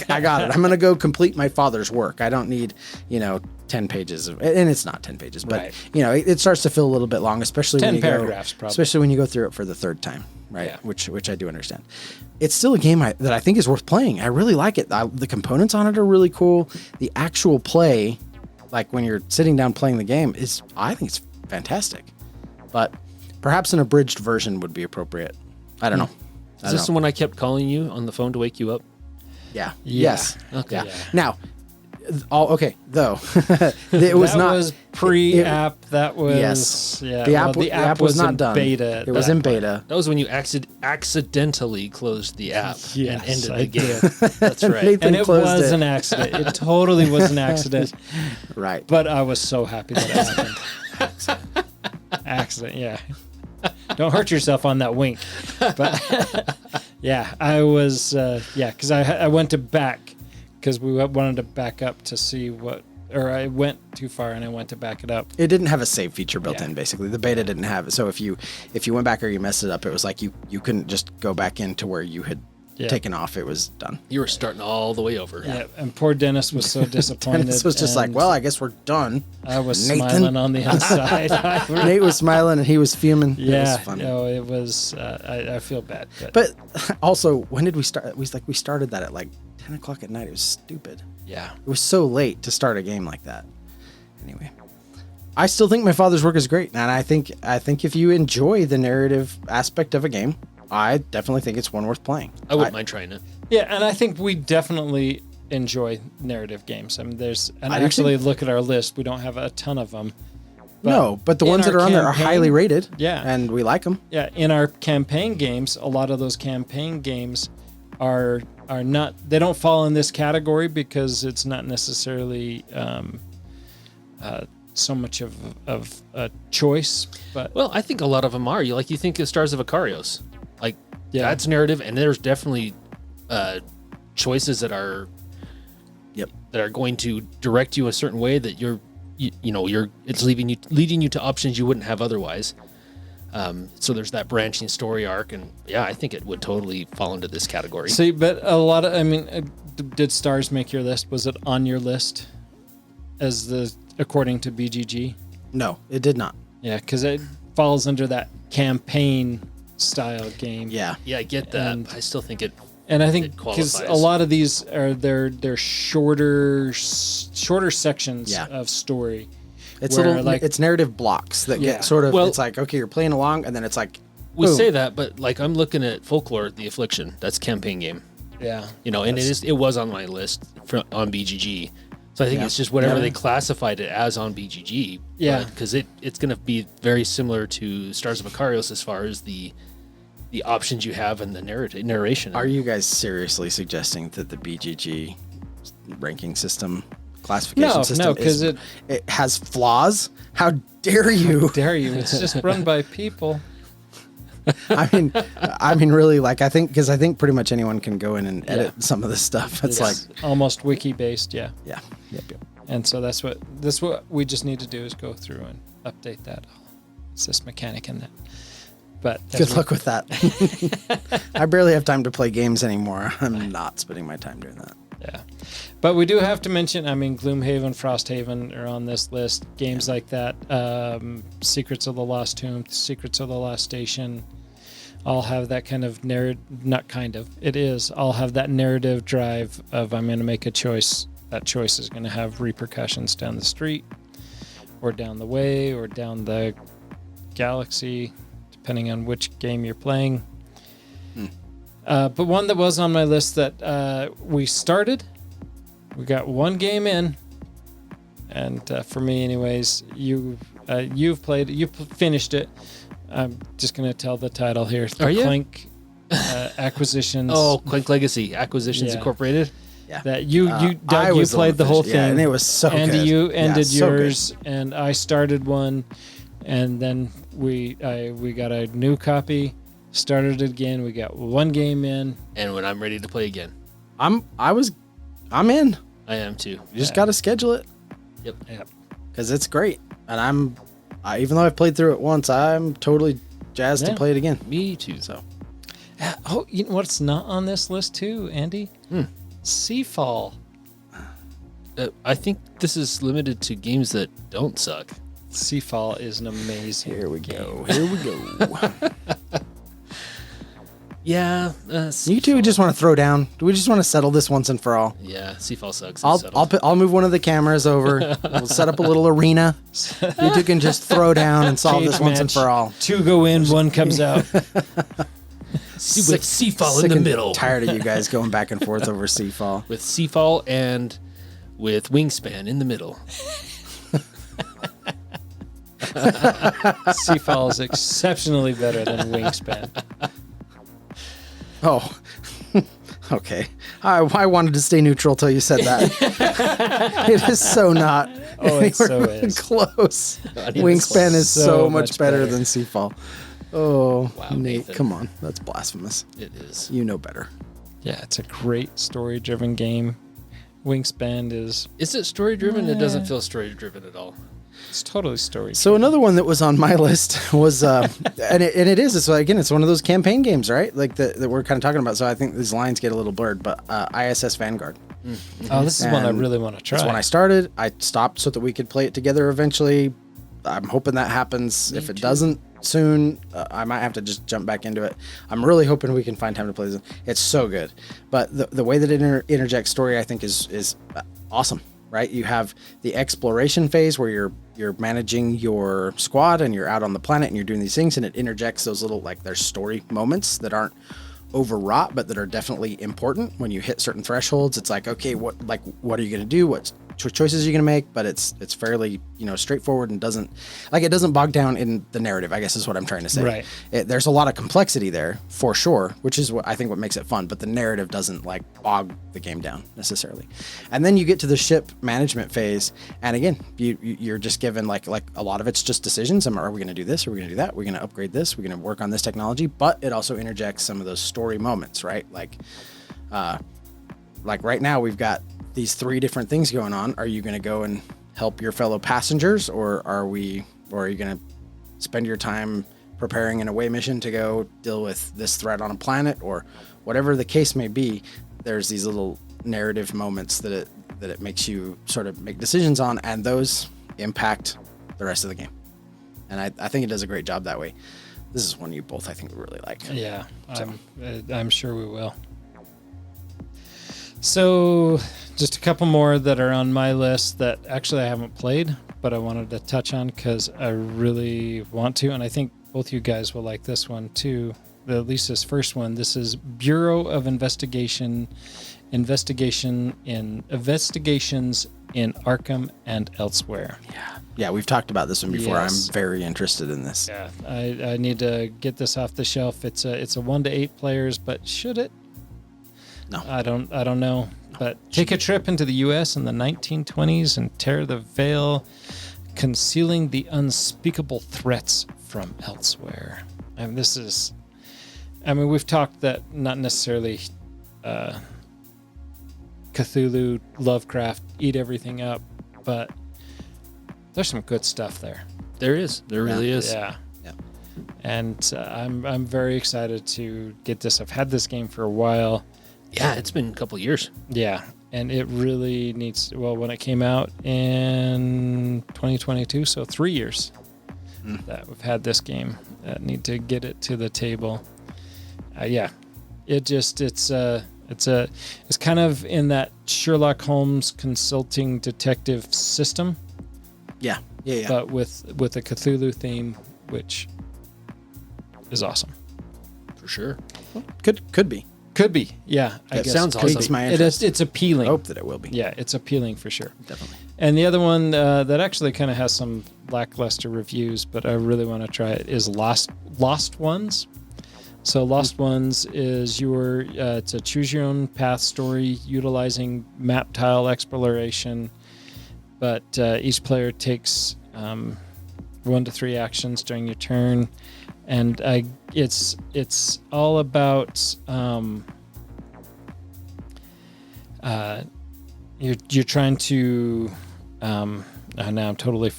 I got it. I'm going to go complete my father's work. I don't need, 10 pages of, and it's not 10 pages, but Right. It starts to feel a little bit long, especially 10 when you paragraphs, go, probably. especially when you go through it for the 3rd time, right? Yeah. Which I do understand. It's still a game that I think is worth playing. I really like it. The components on it are really cool. The actual play, like when you're sitting down playing the game, I think it's fantastic. But perhaps an abridged version would be appropriate. I don't know. Is this the one I kept calling you on the phone to wake you up? Yeah. Yeah. Yes. Okay. Yeah. Yeah. Now, though it was that not. was pre-app. That was Yes. Yeah. The app was not in done. Beta. It was in beta. That was when you accidentally closed the app and Yes, ended I the game. did. That's right. Nathan And it closed was it. an accident. It totally was an accident. Right. But I was so happy that it happened. Accident, yeah. Don't hurt yourself on that wink. But yeah, I was, because I went to back because we wanted to back up to see I went too far and I went to back it up. It didn't have a save feature built Yeah. in. Basically, the beta didn't have it. So if you went back or you messed it up, it was like you couldn't just go back into where you had taken off. It was done. You were starting all the way over. Yeah, and poor Dennis was so disappointed. Dennis was just like, and well, I guess we're done. I was Nathan. smiling on the inside. Nate was smiling and he was fuming. It Yeah, was funny. no, it was. I feel bad, But also, when did we start? We started that at like 10 o'clock at night. It was stupid. Yeah. It was so late to start a game like that. Anyway, I still think My Father's Work is great, and I think if you enjoy the narrative aspect of a game, I definitely think it's one worth playing. I wouldn't mind trying it. yeah, and I think we definitely enjoy narrative games. I mean, I do actually look at our list. We don't have a ton of them. But the in ones that our are on there are campaign- highly rated. Yeah. and we like them. Yeah, in our campaign games, a lot of those campaign games are not. They don't fall in this category because it's not necessarily so much of a choice. But Well, I think a lot of them are. You think of Stars of Ikarios. Like, Yeah. that's narrative, and there's definitely choices that are going to direct you a certain way that it's leading you to options you wouldn't have otherwise. So there's that branching story arc, and yeah, I think it would totally fall into this category. see, but a lot of did Stars make your list? Was it on your list according to BGG? No, it did not. Yeah, because it falls under that campaign style game. Yeah. Yeah, I get that. And- I still think it. And I think It because qualifies. a lot of these are they're shorter sections Yeah. of story. It's where, little like- it's narrative blocks that Yeah. get sort of Well- it's like, okay, you're playing along and then it's like We boom. say that, but like I'm looking at Folklore: The Affliction. That's campaign game. Yeah. You know, and it was on my list on BGG. So I think Yeah. it's just whatever Yeah. they classified it as on BGG. Yeah. Because it's going to be very similar to Stars of Okayest as far as the options you have and the narration. Are you guys seriously suggesting that the BGG ranking system classification system No, because it has flaws? How dare you? dare you? It's just run by people. I mean, really, like I think pretty much anyone can go in and edit some of this stuff. It's like, Almost wiki based, yeah. yeah, yep. And so that's what we just need to do is go through and update that. It's this mechanic in that. But Good luck with that. I barely have time to play games anymore. I'm not spending my time doing that. Yeah. But we do have to mention, I mean, Gloomhaven, Frosthaven are on this list. Games like that, Secrets of the Lost Tomb, Secrets of the Lost Station, all have that kind of all have that narrative drive of I'm going to make a choice. That choice is going to have repercussions down the street or down the way or down the galaxy, depending on which game you're playing. But one that was on my list that we started, we got one game in, and for me, anyways, you've finished it. I'm just gonna tell the title here. Are you? Clank Acquisitions. Oh, Clank Legacy Acquisitions Yeah. Incorporated. that you I Doug, you was the played one the whole finished. Yeah, thing, and it was so Andy, good. you ended so good. yours, and I started one, and then we got a new copy. Started it again. We got one game in. And when I'm ready to play again, I'm in. I am too. You just got to schedule it Yep. because it's great. And even though I've played through it once, I'm totally jazzed to Yeah. play it again. Me too. So Oh, you know what's not on this list too, Andy? Seafall. I think this is limited to games that don't suck. Seafall is an amazing. here we game. go. Here we go. Yeah. You two just want to throw down. Do we just want to settle this once and for all? Yeah. Seafall sucks. I'll move one of the cameras over. We'll set up a little arena. You two can just throw down and solve Cage this once and match. for all. Two go in, one comes out. with Seafall in Sick the and middle. Tired of you guys going back and forth over Seafall. With Seafall and with Wingspan in the middle. Seafall is exceptionally better than Wingspan. Oh, okay. I wanted to stay neutral till you said that. It is so not. Oh, it so anywhere is. Close. Not even Wingspan is So so much much better better. than Seafall. Oh, Wow, Nate, Nathan. come on. That's blasphemous. It is. You know better. Yeah, it's a great story-driven game. Wingspan is Is it story driven? It doesn't feel story driven at all. it's totally story. So another one that was on my list was, and it is. So again, it's one of those campaign games, right? Like that we're kind of talking about. So I think these lines get a little blurred. But ISS Vanguard. Oh, this is one I And really want to try. That's when I started. I stopped so that we could play it together eventually. I'm hoping that happens. If it doesn't soon, I might have to just jump back into it. I'm really hoping we can find time to play this. It's so good. But the way that it interjects story, I think, is awesome, right? You have the exploration phase where you're managing your squad and you're out on the planet and you're doing these things, and it interjects those little, like, there's story moments that aren't overwrought, but that are definitely important. When you hit certain thresholds, it's like, okay, what are you going to do? What choices are you going to make? But it's fairly, straightforward and doesn't bog down in the narrative, I guess is what I'm trying to say. Right. There's a lot of complexity there for sure, which is what I think what makes it fun, but the narrative doesn't like bog the game down necessarily. And then you get to the ship management phase, and again, you're just given like a lot of it's just decisions. Are we going to do this? Are we going to do that? We're going to upgrade this. We're going to work on this technology, but it also interjects some of those story moments, right? Like right now we've got these 3 different things going on. Are you going to go and help your fellow passengers, or are you going to spend your time preparing an away mission to go deal with this threat on a planet, or whatever the case may be? There's these little narrative moments that it makes you sort of make decisions on, and those impact the rest of the game. And I think it does a great job that way. This is one you both, I think, would really like. Yeah, I'm sure we will. So, just a couple more that are on my list that actually I haven't played, but I wanted to touch on because I really want to, and I think both you guys will like this one too. At least this first one. This is Bureau of Investigations in Arkham and elsewhere. Yeah, we've talked about this one before. Yes. I'm very interested in this. Yeah, I need to get this off the shelf. It's a 1 to 8 players, but should it? No. I don't know. But take a trip into the U.S. in the 1920s and tear the veil, concealing the unspeakable threats from elsewhere. And this is, we've talked that not necessarily Cthulhu, Lovecraft, eat everything up, but there's some good stuff there. There is. There really is. Yeah. Yeah. And I'm very excited to get this. I've had this game for a while. Yeah, it's been a couple of years. Yeah, and it really needs. Well, when it came out in 2022, so 3 years that we've had this game. Need to get it to the table. Yeah, it's kind of in that Sherlock Holmes consulting detective system. Yeah. But with a Cthulhu theme, which is awesome. For sure. Could be. Could be, yeah. I That guess sounds could awesome. be. My interest. It's appealing. I hope that it will be. Yeah, it's appealing for sure. Definitely. And the other one that actually kind of has some lackluster reviews, but I really want to try it, is Lost Ones. So Lost Ones is it's a choose your own path story utilizing map tile exploration, but each player takes 1 to 3 actions during your turn. And it's all about you're trying to now I'm totally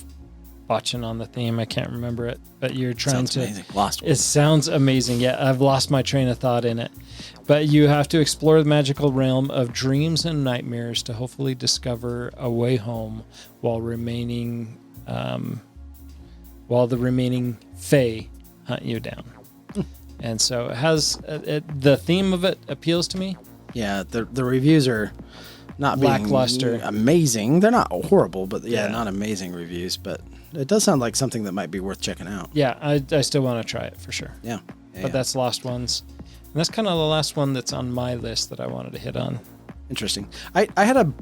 botching on the theme. I can't remember it, but you're trying Sounds amazing. Lost. It sounds amazing. Yeah, I've lost my train of thought in it. But you have to explore the magical realm of dreams and nightmares to hopefully discover a way home while the remaining Fae hunt you down. And so it has the theme of it appeals to me. Yeah, the reviews are not being Lackluster. amazing. They're not horrible, but Yeah. not amazing reviews. But it does sound like something that might be worth checking out. Yeah, I still want to try it for sure. Yeah. But that's Lost Ones. And that's kind of the last one that's on my list that I wanted to hit on. Interesting. I had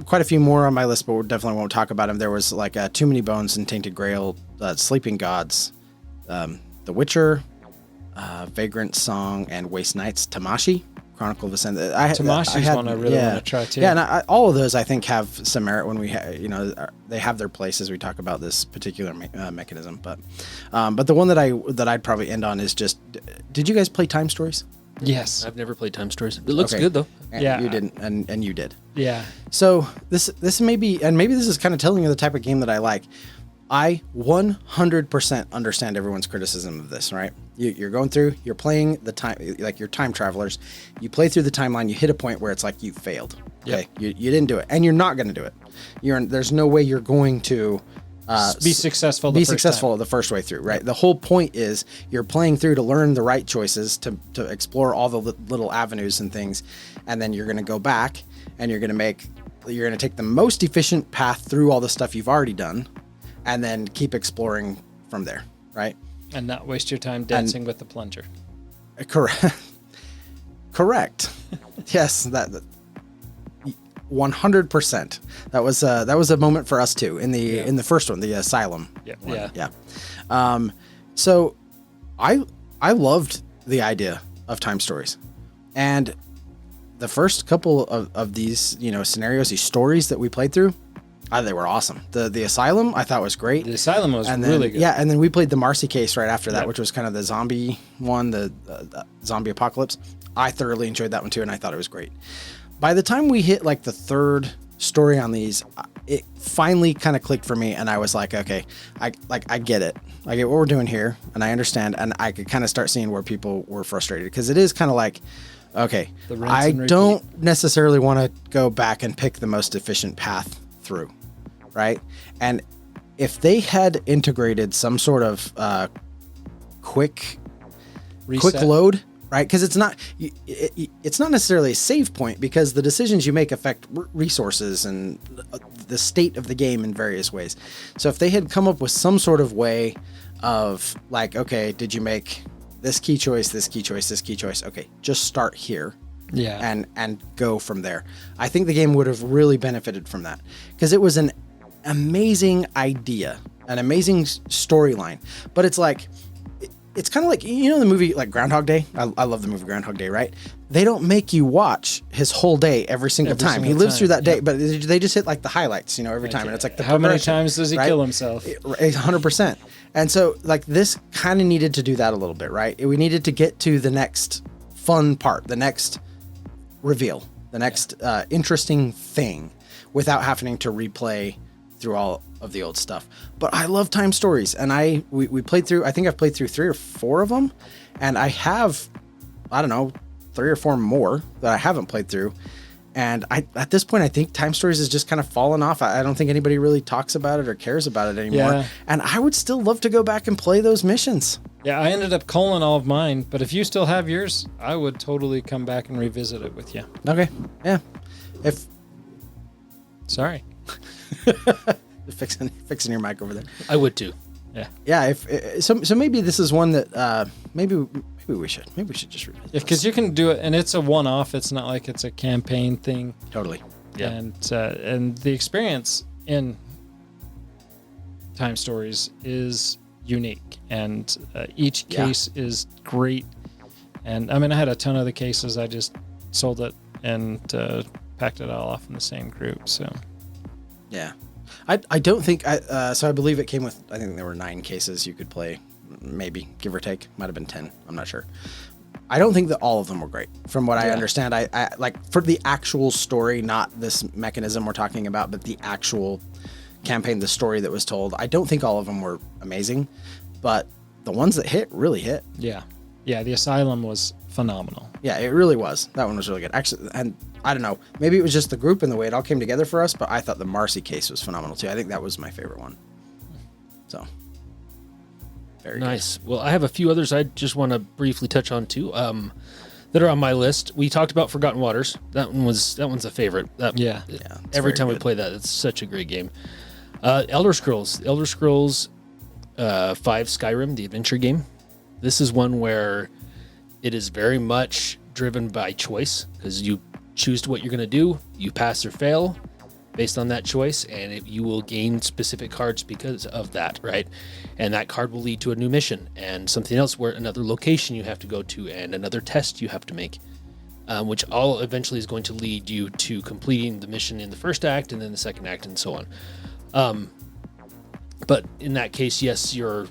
quite a few more on my list, but we definitely won't talk about them. There was like Too Many Bones and Tainted Grail, Sleeping Gods, The Witcher, Vagrant Song, and Waste Nights, Tamashi, Chronicle of Ascend. Tamashi's one I really want to try too. Yeah, and all of those I think have some merit when they have their place as we talk about this particular mechanism. But the one that I'd probably end on is just, did you guys play Time Stories? Yes. I've never played Time Stories. It looks Okay. good though. Yeah. You didn't, and you did. Yeah. So this may be, and maybe this is kind of telling you the type of game that I like. I 100% understand everyone's criticism of this, right? You're going through, you're playing the time, like you're time travelers. You play through the timeline, you hit a point where it's like you failed. Okay, you didn't do it, and you're not going to do it. There's no way you're going to be successful. The first way through, right? The whole point is you're playing through to learn the right choices, to explore all the little avenues and things, and then you're going to go back and you're going to take the most efficient path through all the stuff you've already done, and then keep exploring from there, right? And not waste your time dancing with the plunger. Correct. Yes, that 100%. That was a moment for us too in the first one, the Asylum. Yeah. Yeah. So I loved the idea of Time Stories, and the first couple of these scenarios, these stories that we played through, they were awesome. The Asylum I thought was great. The Asylum was and then, really good. Yeah, and then we played the Marcy case right after that, Yep. which was kind of the zombie one, the zombie apocalypse. I thoroughly enjoyed that one too, and I thought it was great. By the time we hit like the third story on these, it finally kind of clicked for me, and I was like, okay, I get it. I get what we're doing here, and I understand, and I could kind of start seeing where people were frustrated, because it is kind of like, okay, I don't necessarily want to go back and pick the most efficient path through, right? And if they had integrated some sort of quick Reset. load, right? Because it's not necessarily a save point, because the decisions you make affect resources and the state of the game in various ways. So if they had come up with some sort of way of like, okay, did you make this key choice, this key choice, this key choice? Okay, just start here. Yeah. And go from there. I think the game would have really benefited from that, because it was an amazing idea, an amazing storyline. But it's like, it's kind of like, you know, the movie like Groundhog Day. I love the movie Groundhog Day, right? They don't make you watch his whole day every single time. He lives through that day, but they just hit like the highlights, you know, every time. And it's like how many times does he kill himself? 100%. And so like this kind of needed to do that a little bit, right? We needed to get to the next fun part, the next reveal, the next interesting thing, without having to replay through all of the old stuff. But I love time stories, and we played through, I think I've played through 3 or 4 of them, and I have, I don't know, 3 or 4 more that I haven't played through. And at this point, I think time stories has just kind of fallen off. I don't think anybody really talks about it or cares about it anymore. Yeah. And I would still love to go back and play those missions. Yeah, I ended up calling all of mine, but if you still have yours, I would totally come back and revisit it with you. Okay. Yeah. Sorry. Fixing your mic over there. I would too. Yeah. Yeah. So maybe this is one that maybe we should just revisit. Because you can do it, and it's a one-off. It's not like it's a campaign thing. Totally. Yeah. And the experience in time stories is unique, and each case is great. And I mean, I had a ton of the cases. I just sold it and packed it all off in the same group. So yeah, I don't think so I believe it came with, I think there were 9 cases you could play, maybe, give or take. Might have been 10, I'm not sure. I don't think that all of them were great, from what I understand. I like, for the actual story, not this mechanism we're talking about, but the actual campaign, the story that was told, I don't think all of them were amazing, but the ones that hit really hit. yeah, the Asylum was phenomenal. Yeah, it really was. That one was really good. Actually, and I don't know, maybe it was just the group and the way it all came together for us, but I thought the Marcy case was phenomenal too. I think that was my favorite one. So, very nice. Well, I have a few others I just want to briefly touch on too, that are on my list. We talked about Forgotten Waters. That one's a favorite. Every time we play that, it's such a great game. Elder Scrolls 5 Skyrim, the adventure game. This is one where it is very much driven by choice, because you choose what you're going to do, you pass or fail based on that choice, and you will gain specific cards because of that, right? And that card will lead to a new mission and something else, where another location you have to go to and another test you have to make, which all eventually is going to lead you to completing the mission in the first act and then the second act and so on. But in that case, yes, your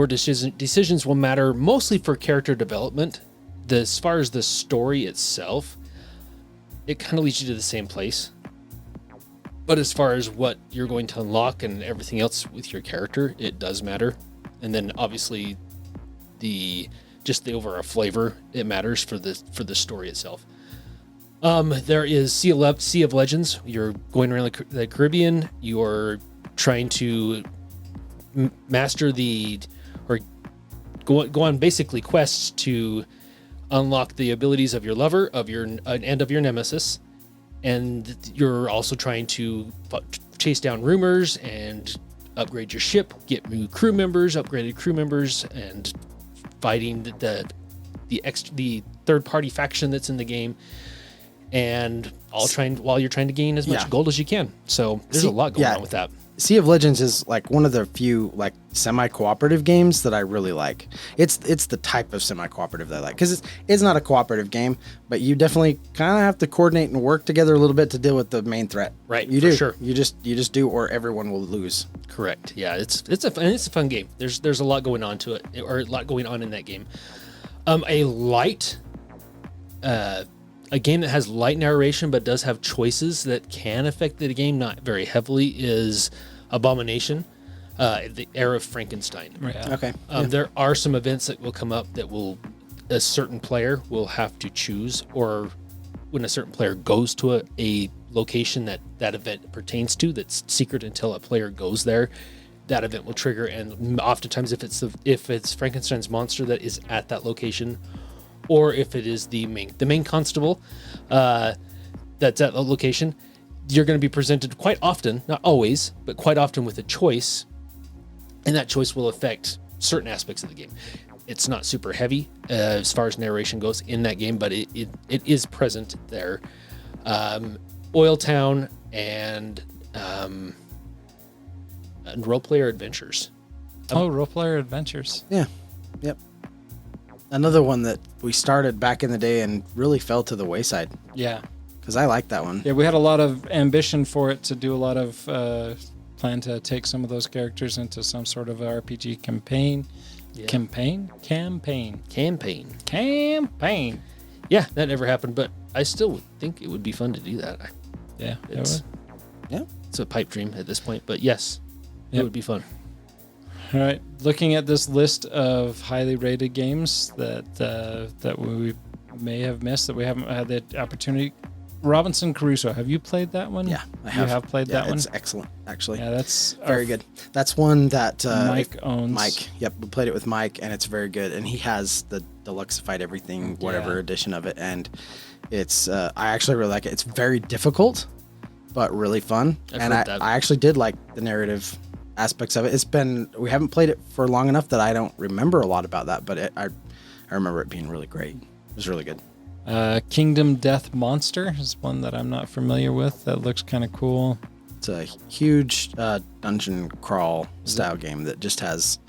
decisions will matter mostly for character development. As far as the story itself, it kind of leads you to the same place. But as far as what you're going to unlock and everything else with your character, it does matter. And then obviously the overall flavor, it matters for the story itself. There is Sea of Legends. You're going around the Caribbean. You're trying to master or go on basically quests to unlock the abilities of your lover, and of your nemesis. And you're also trying to chase down rumors and upgrade your ship, get new crew members, upgraded crew members, and fighting the third party faction that's in the game, and while you're trying to gain as much gold as you can. So there's a lot going on with that. Sea of Legends is like one of the few like semi-cooperative games that I really like. It's the type of semi-cooperative that I like, because it's not a cooperative game, but you definitely kind of have to coordinate and work together a little bit to deal with the main threat. Right. You do. Sure. You just do, or everyone will lose. Correct. Yeah. It's a fun game. There's a lot going on to it, or a lot going on in that game. A game that has light narration but does have choices that can affect the game not very heavily is Abomination, the Era of Frankenstein. Right. Okay. There are some events that will come up that a certain player will have to choose, or when a certain player goes to a location that event pertains to, that's secret until a player goes there, that event will trigger, and oftentimes if it's Frankenstein's monster that is at that location, or if it is the main constable that's at the location, you're going to be presented quite often, not always, but quite often with a choice, and that choice will affect certain aspects of the game. It's not super heavy as far as narration goes in that game, but it is present there. Oil Town and Role Player Adventures. Role Player Adventures. Yeah. Yep. Another one that we started back in the day and really fell to the wayside. Yeah. Because I like that one. Yeah, we had a lot of ambition for it to do a lot of plan to take some of those characters into some sort of RPG campaign. Yeah. Campaign. Yeah, that never happened, but I still would think it would be fun to do that. Yeah. It's a pipe dream at this point, but yes, it would be fun. All right. Looking at this list of highly rated games that we may have missed, that we haven't had the opportunity. Robinson Crusoe. Have you played that one? Yeah, I have. You have played that one? It's excellent, actually. Yeah, that's very good. That's one that Mike owns. Mike. Yep, we played it with Mike, and it's very good. And he has the deluxeified everything, whatever edition of it, and it's. I actually really like it. It's very difficult, but really fun. I actually did like the narrative aspects of it. We haven't played it for long enough that I don't remember a lot about that, but I remember it being really great. It was really good. Kingdom Death Monster is one that I'm not familiar with. That looks kind of cool. It's a huge dungeon crawl style game that just has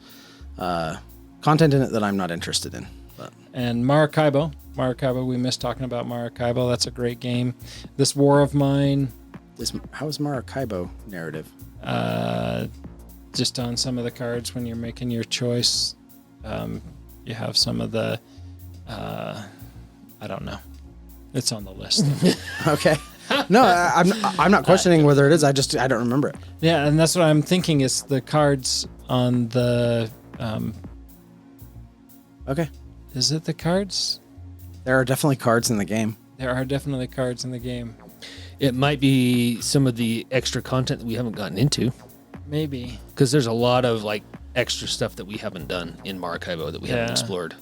content in it that I'm not interested in. But. And Maracaibo, we missed talking about Maracaibo. That's a great game. This War of Mine. How is Maracaibo narrative? Just on some of the cards when you're making your choice, you have some of the. I don't know. It's on the list. Okay. No, I'm not questioning whether it is. I don't remember it. Yeah, and that's what I'm thinking is the cards on the. Okay. Is it the cards? There are definitely cards in the game. There are definitely cards in the game. It might be some of the extra content that we haven't gotten into. Maybe. Because there's a lot of like extra stuff that we haven't done in Maracaibo that we haven't explored.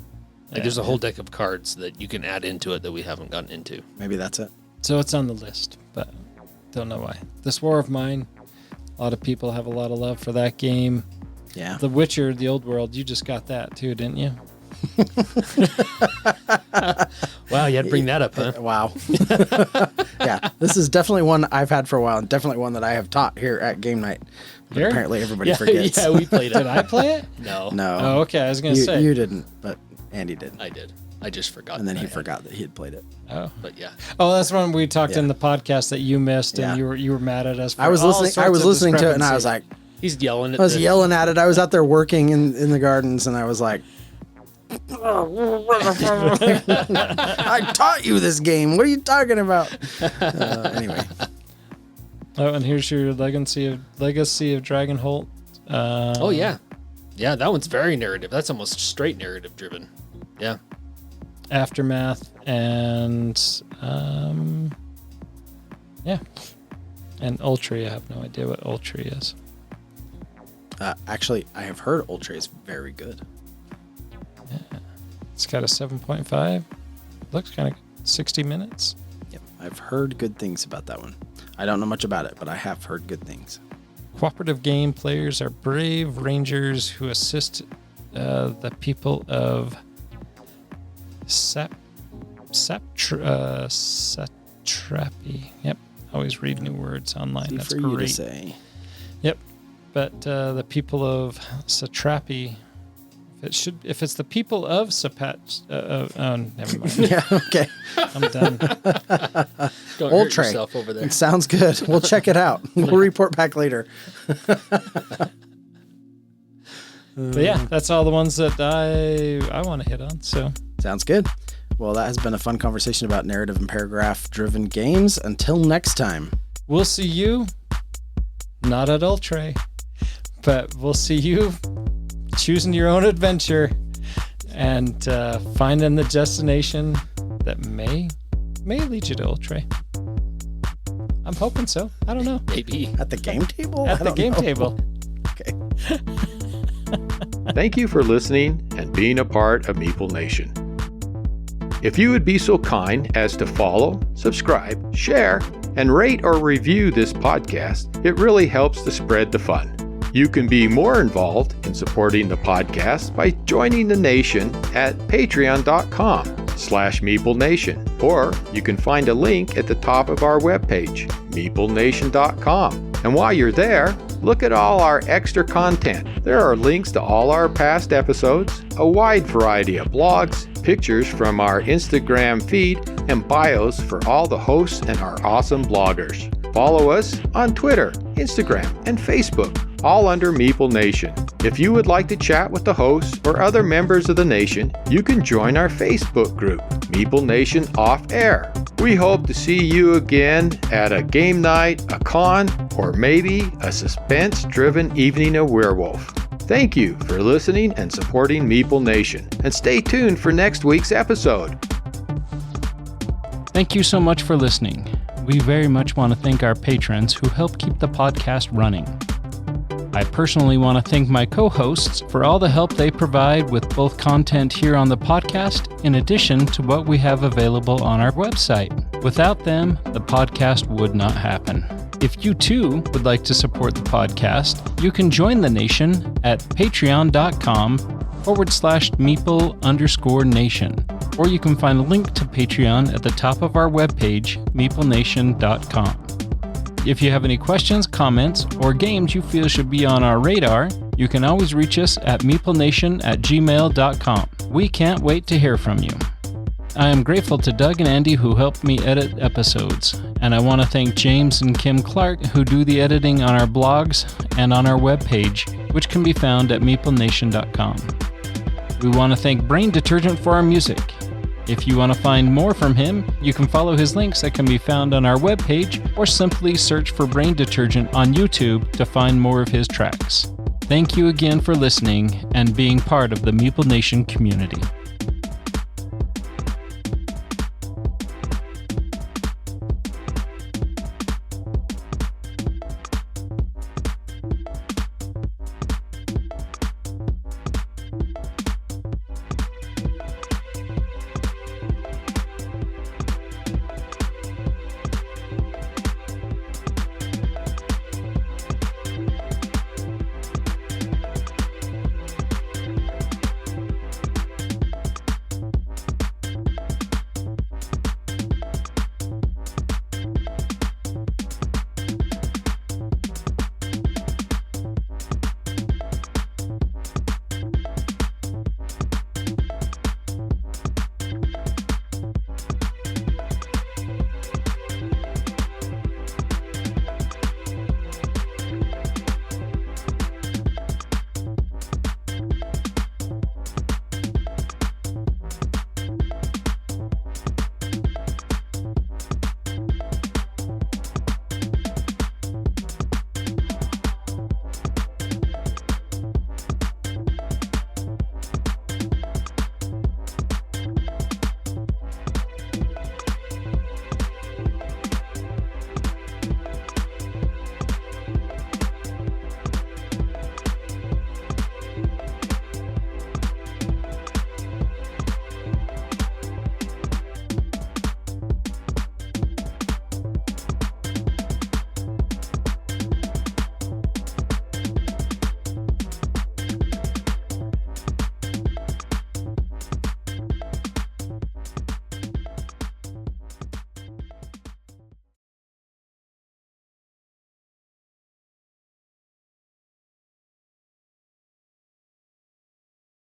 Like there's a whole deck of cards that you can add into it that we haven't gotten into. Maybe that's it. So it's on the list, but don't know why. This War of Mine, a lot of people have a lot of love for that game. Yeah. The Witcher, the Old World, you just got that too, didn't you? Wow, you had to bring that up, huh? Wow. Yeah, this is definitely one I've had for a while, and definitely one that I have taught here at game night. But Here? apparently everybody forgets. Yeah, we played it. Did I play it? No. No. Oh, okay. I was going to say. You didn't, but Andy did. I did. I just forgot. And then that he I had forgot that he had played it. Oh. But yeah. Oh, that's when we talked in Yeah. the podcast that you missed, and Yeah. you were mad at us. For I was all listening. sorts I was of listening to it, and I was discrepancy. like, He's yelling at I was yelling at it. I was out there working in the gardens, and I was like, I taught you this game. What are you talking about? Anyway. Oh, and here's your Legacy of Dragonholt. Oh yeah. Yeah, that one's very narrative. That's almost straight narrative driven. Yeah. Aftermath and yeah, and Ultri. I have no idea what Ultri is. Actually, I have heard Ultra is very good. Yeah. It's got a 7.5. Looks kind of 60 minutes. Yep, I've heard good things about that one. I don't know much about it, but I have heard good things. Cooperative game players are brave rangers who assist the people of Satrapi. Yep, always read new words online. Easy That's for you to great. say. Yep, but the people of Satrapi. If it's the people of Sapat. Never mind. Yeah. Okay. I'm done. Don't Old hurt Trey. yourself over there. It sounds good. We'll check it out. We'll report back later. But yeah, that's all the ones that I want to hit on. So Sounds good. Well, that has been a fun conversation about narrative and paragraph-driven games. Until next time. we'll see you, not at Ultra, but we'll see you choosing your own adventure and finding the destination that may lead you to Ultra. I'm hoping so. I don't know. Maybe. At the game table? At I the don't game know. table. Okay. Thank you for listening and being a part of Meeple Nation. If you would be so kind as to follow, subscribe, share, and rate or review this podcast, it really helps to spread the fun. You can be more involved in supporting the podcast by joining the nation at patreon.com/Meeple Nation, or you can find a link at the top of our webpage, meeplenation.com. And while you're there, look at all our extra content. There are links to all our past episodes, a wide variety of blogs, pictures from our Instagram feed, and bios for all the hosts and our awesome bloggers. Follow us on Twitter, Instagram, and Facebook, all under Meeple Nation. If you would like to chat with the hosts or other members of the nation, you can join our Facebook group, Meeple Nation Off Air. We hope to see you again at a game night, a con, or maybe a suspense-driven evening of werewolf. Thank you for listening and supporting Meeple Nation, and stay tuned for next week's episode. Thank you so much for listening. We very much want to thank our patrons who help keep the podcast running. I personally want to thank my co-hosts for all the help they provide with both content here on the podcast, in addition to what we have available on our website. Without them, the podcast would not happen. If you too would like to support the podcast, you can join the nation at patreon.com/Meeple_Nation, or you can find a link to Patreon at the top of our webpage, meeplenation.com. If you have any questions, comments, or games you feel should be on our radar, you can always reach us at meeplenation@gmail.com. We can't wait to hear from you. I am grateful to Doug and Andy who helped me edit episodes, and I want to thank James and Kim Clark who do the editing on our blogs and on our webpage, which can be found at meeplenation.com. We want to thank Brain Detergent for our music. If you want to find more from him, you can follow his links that can be found on our webpage, or simply search for Brain Detergent on YouTube to find more of his tracks. Thank you again for listening and being part of the Meeple Nation community.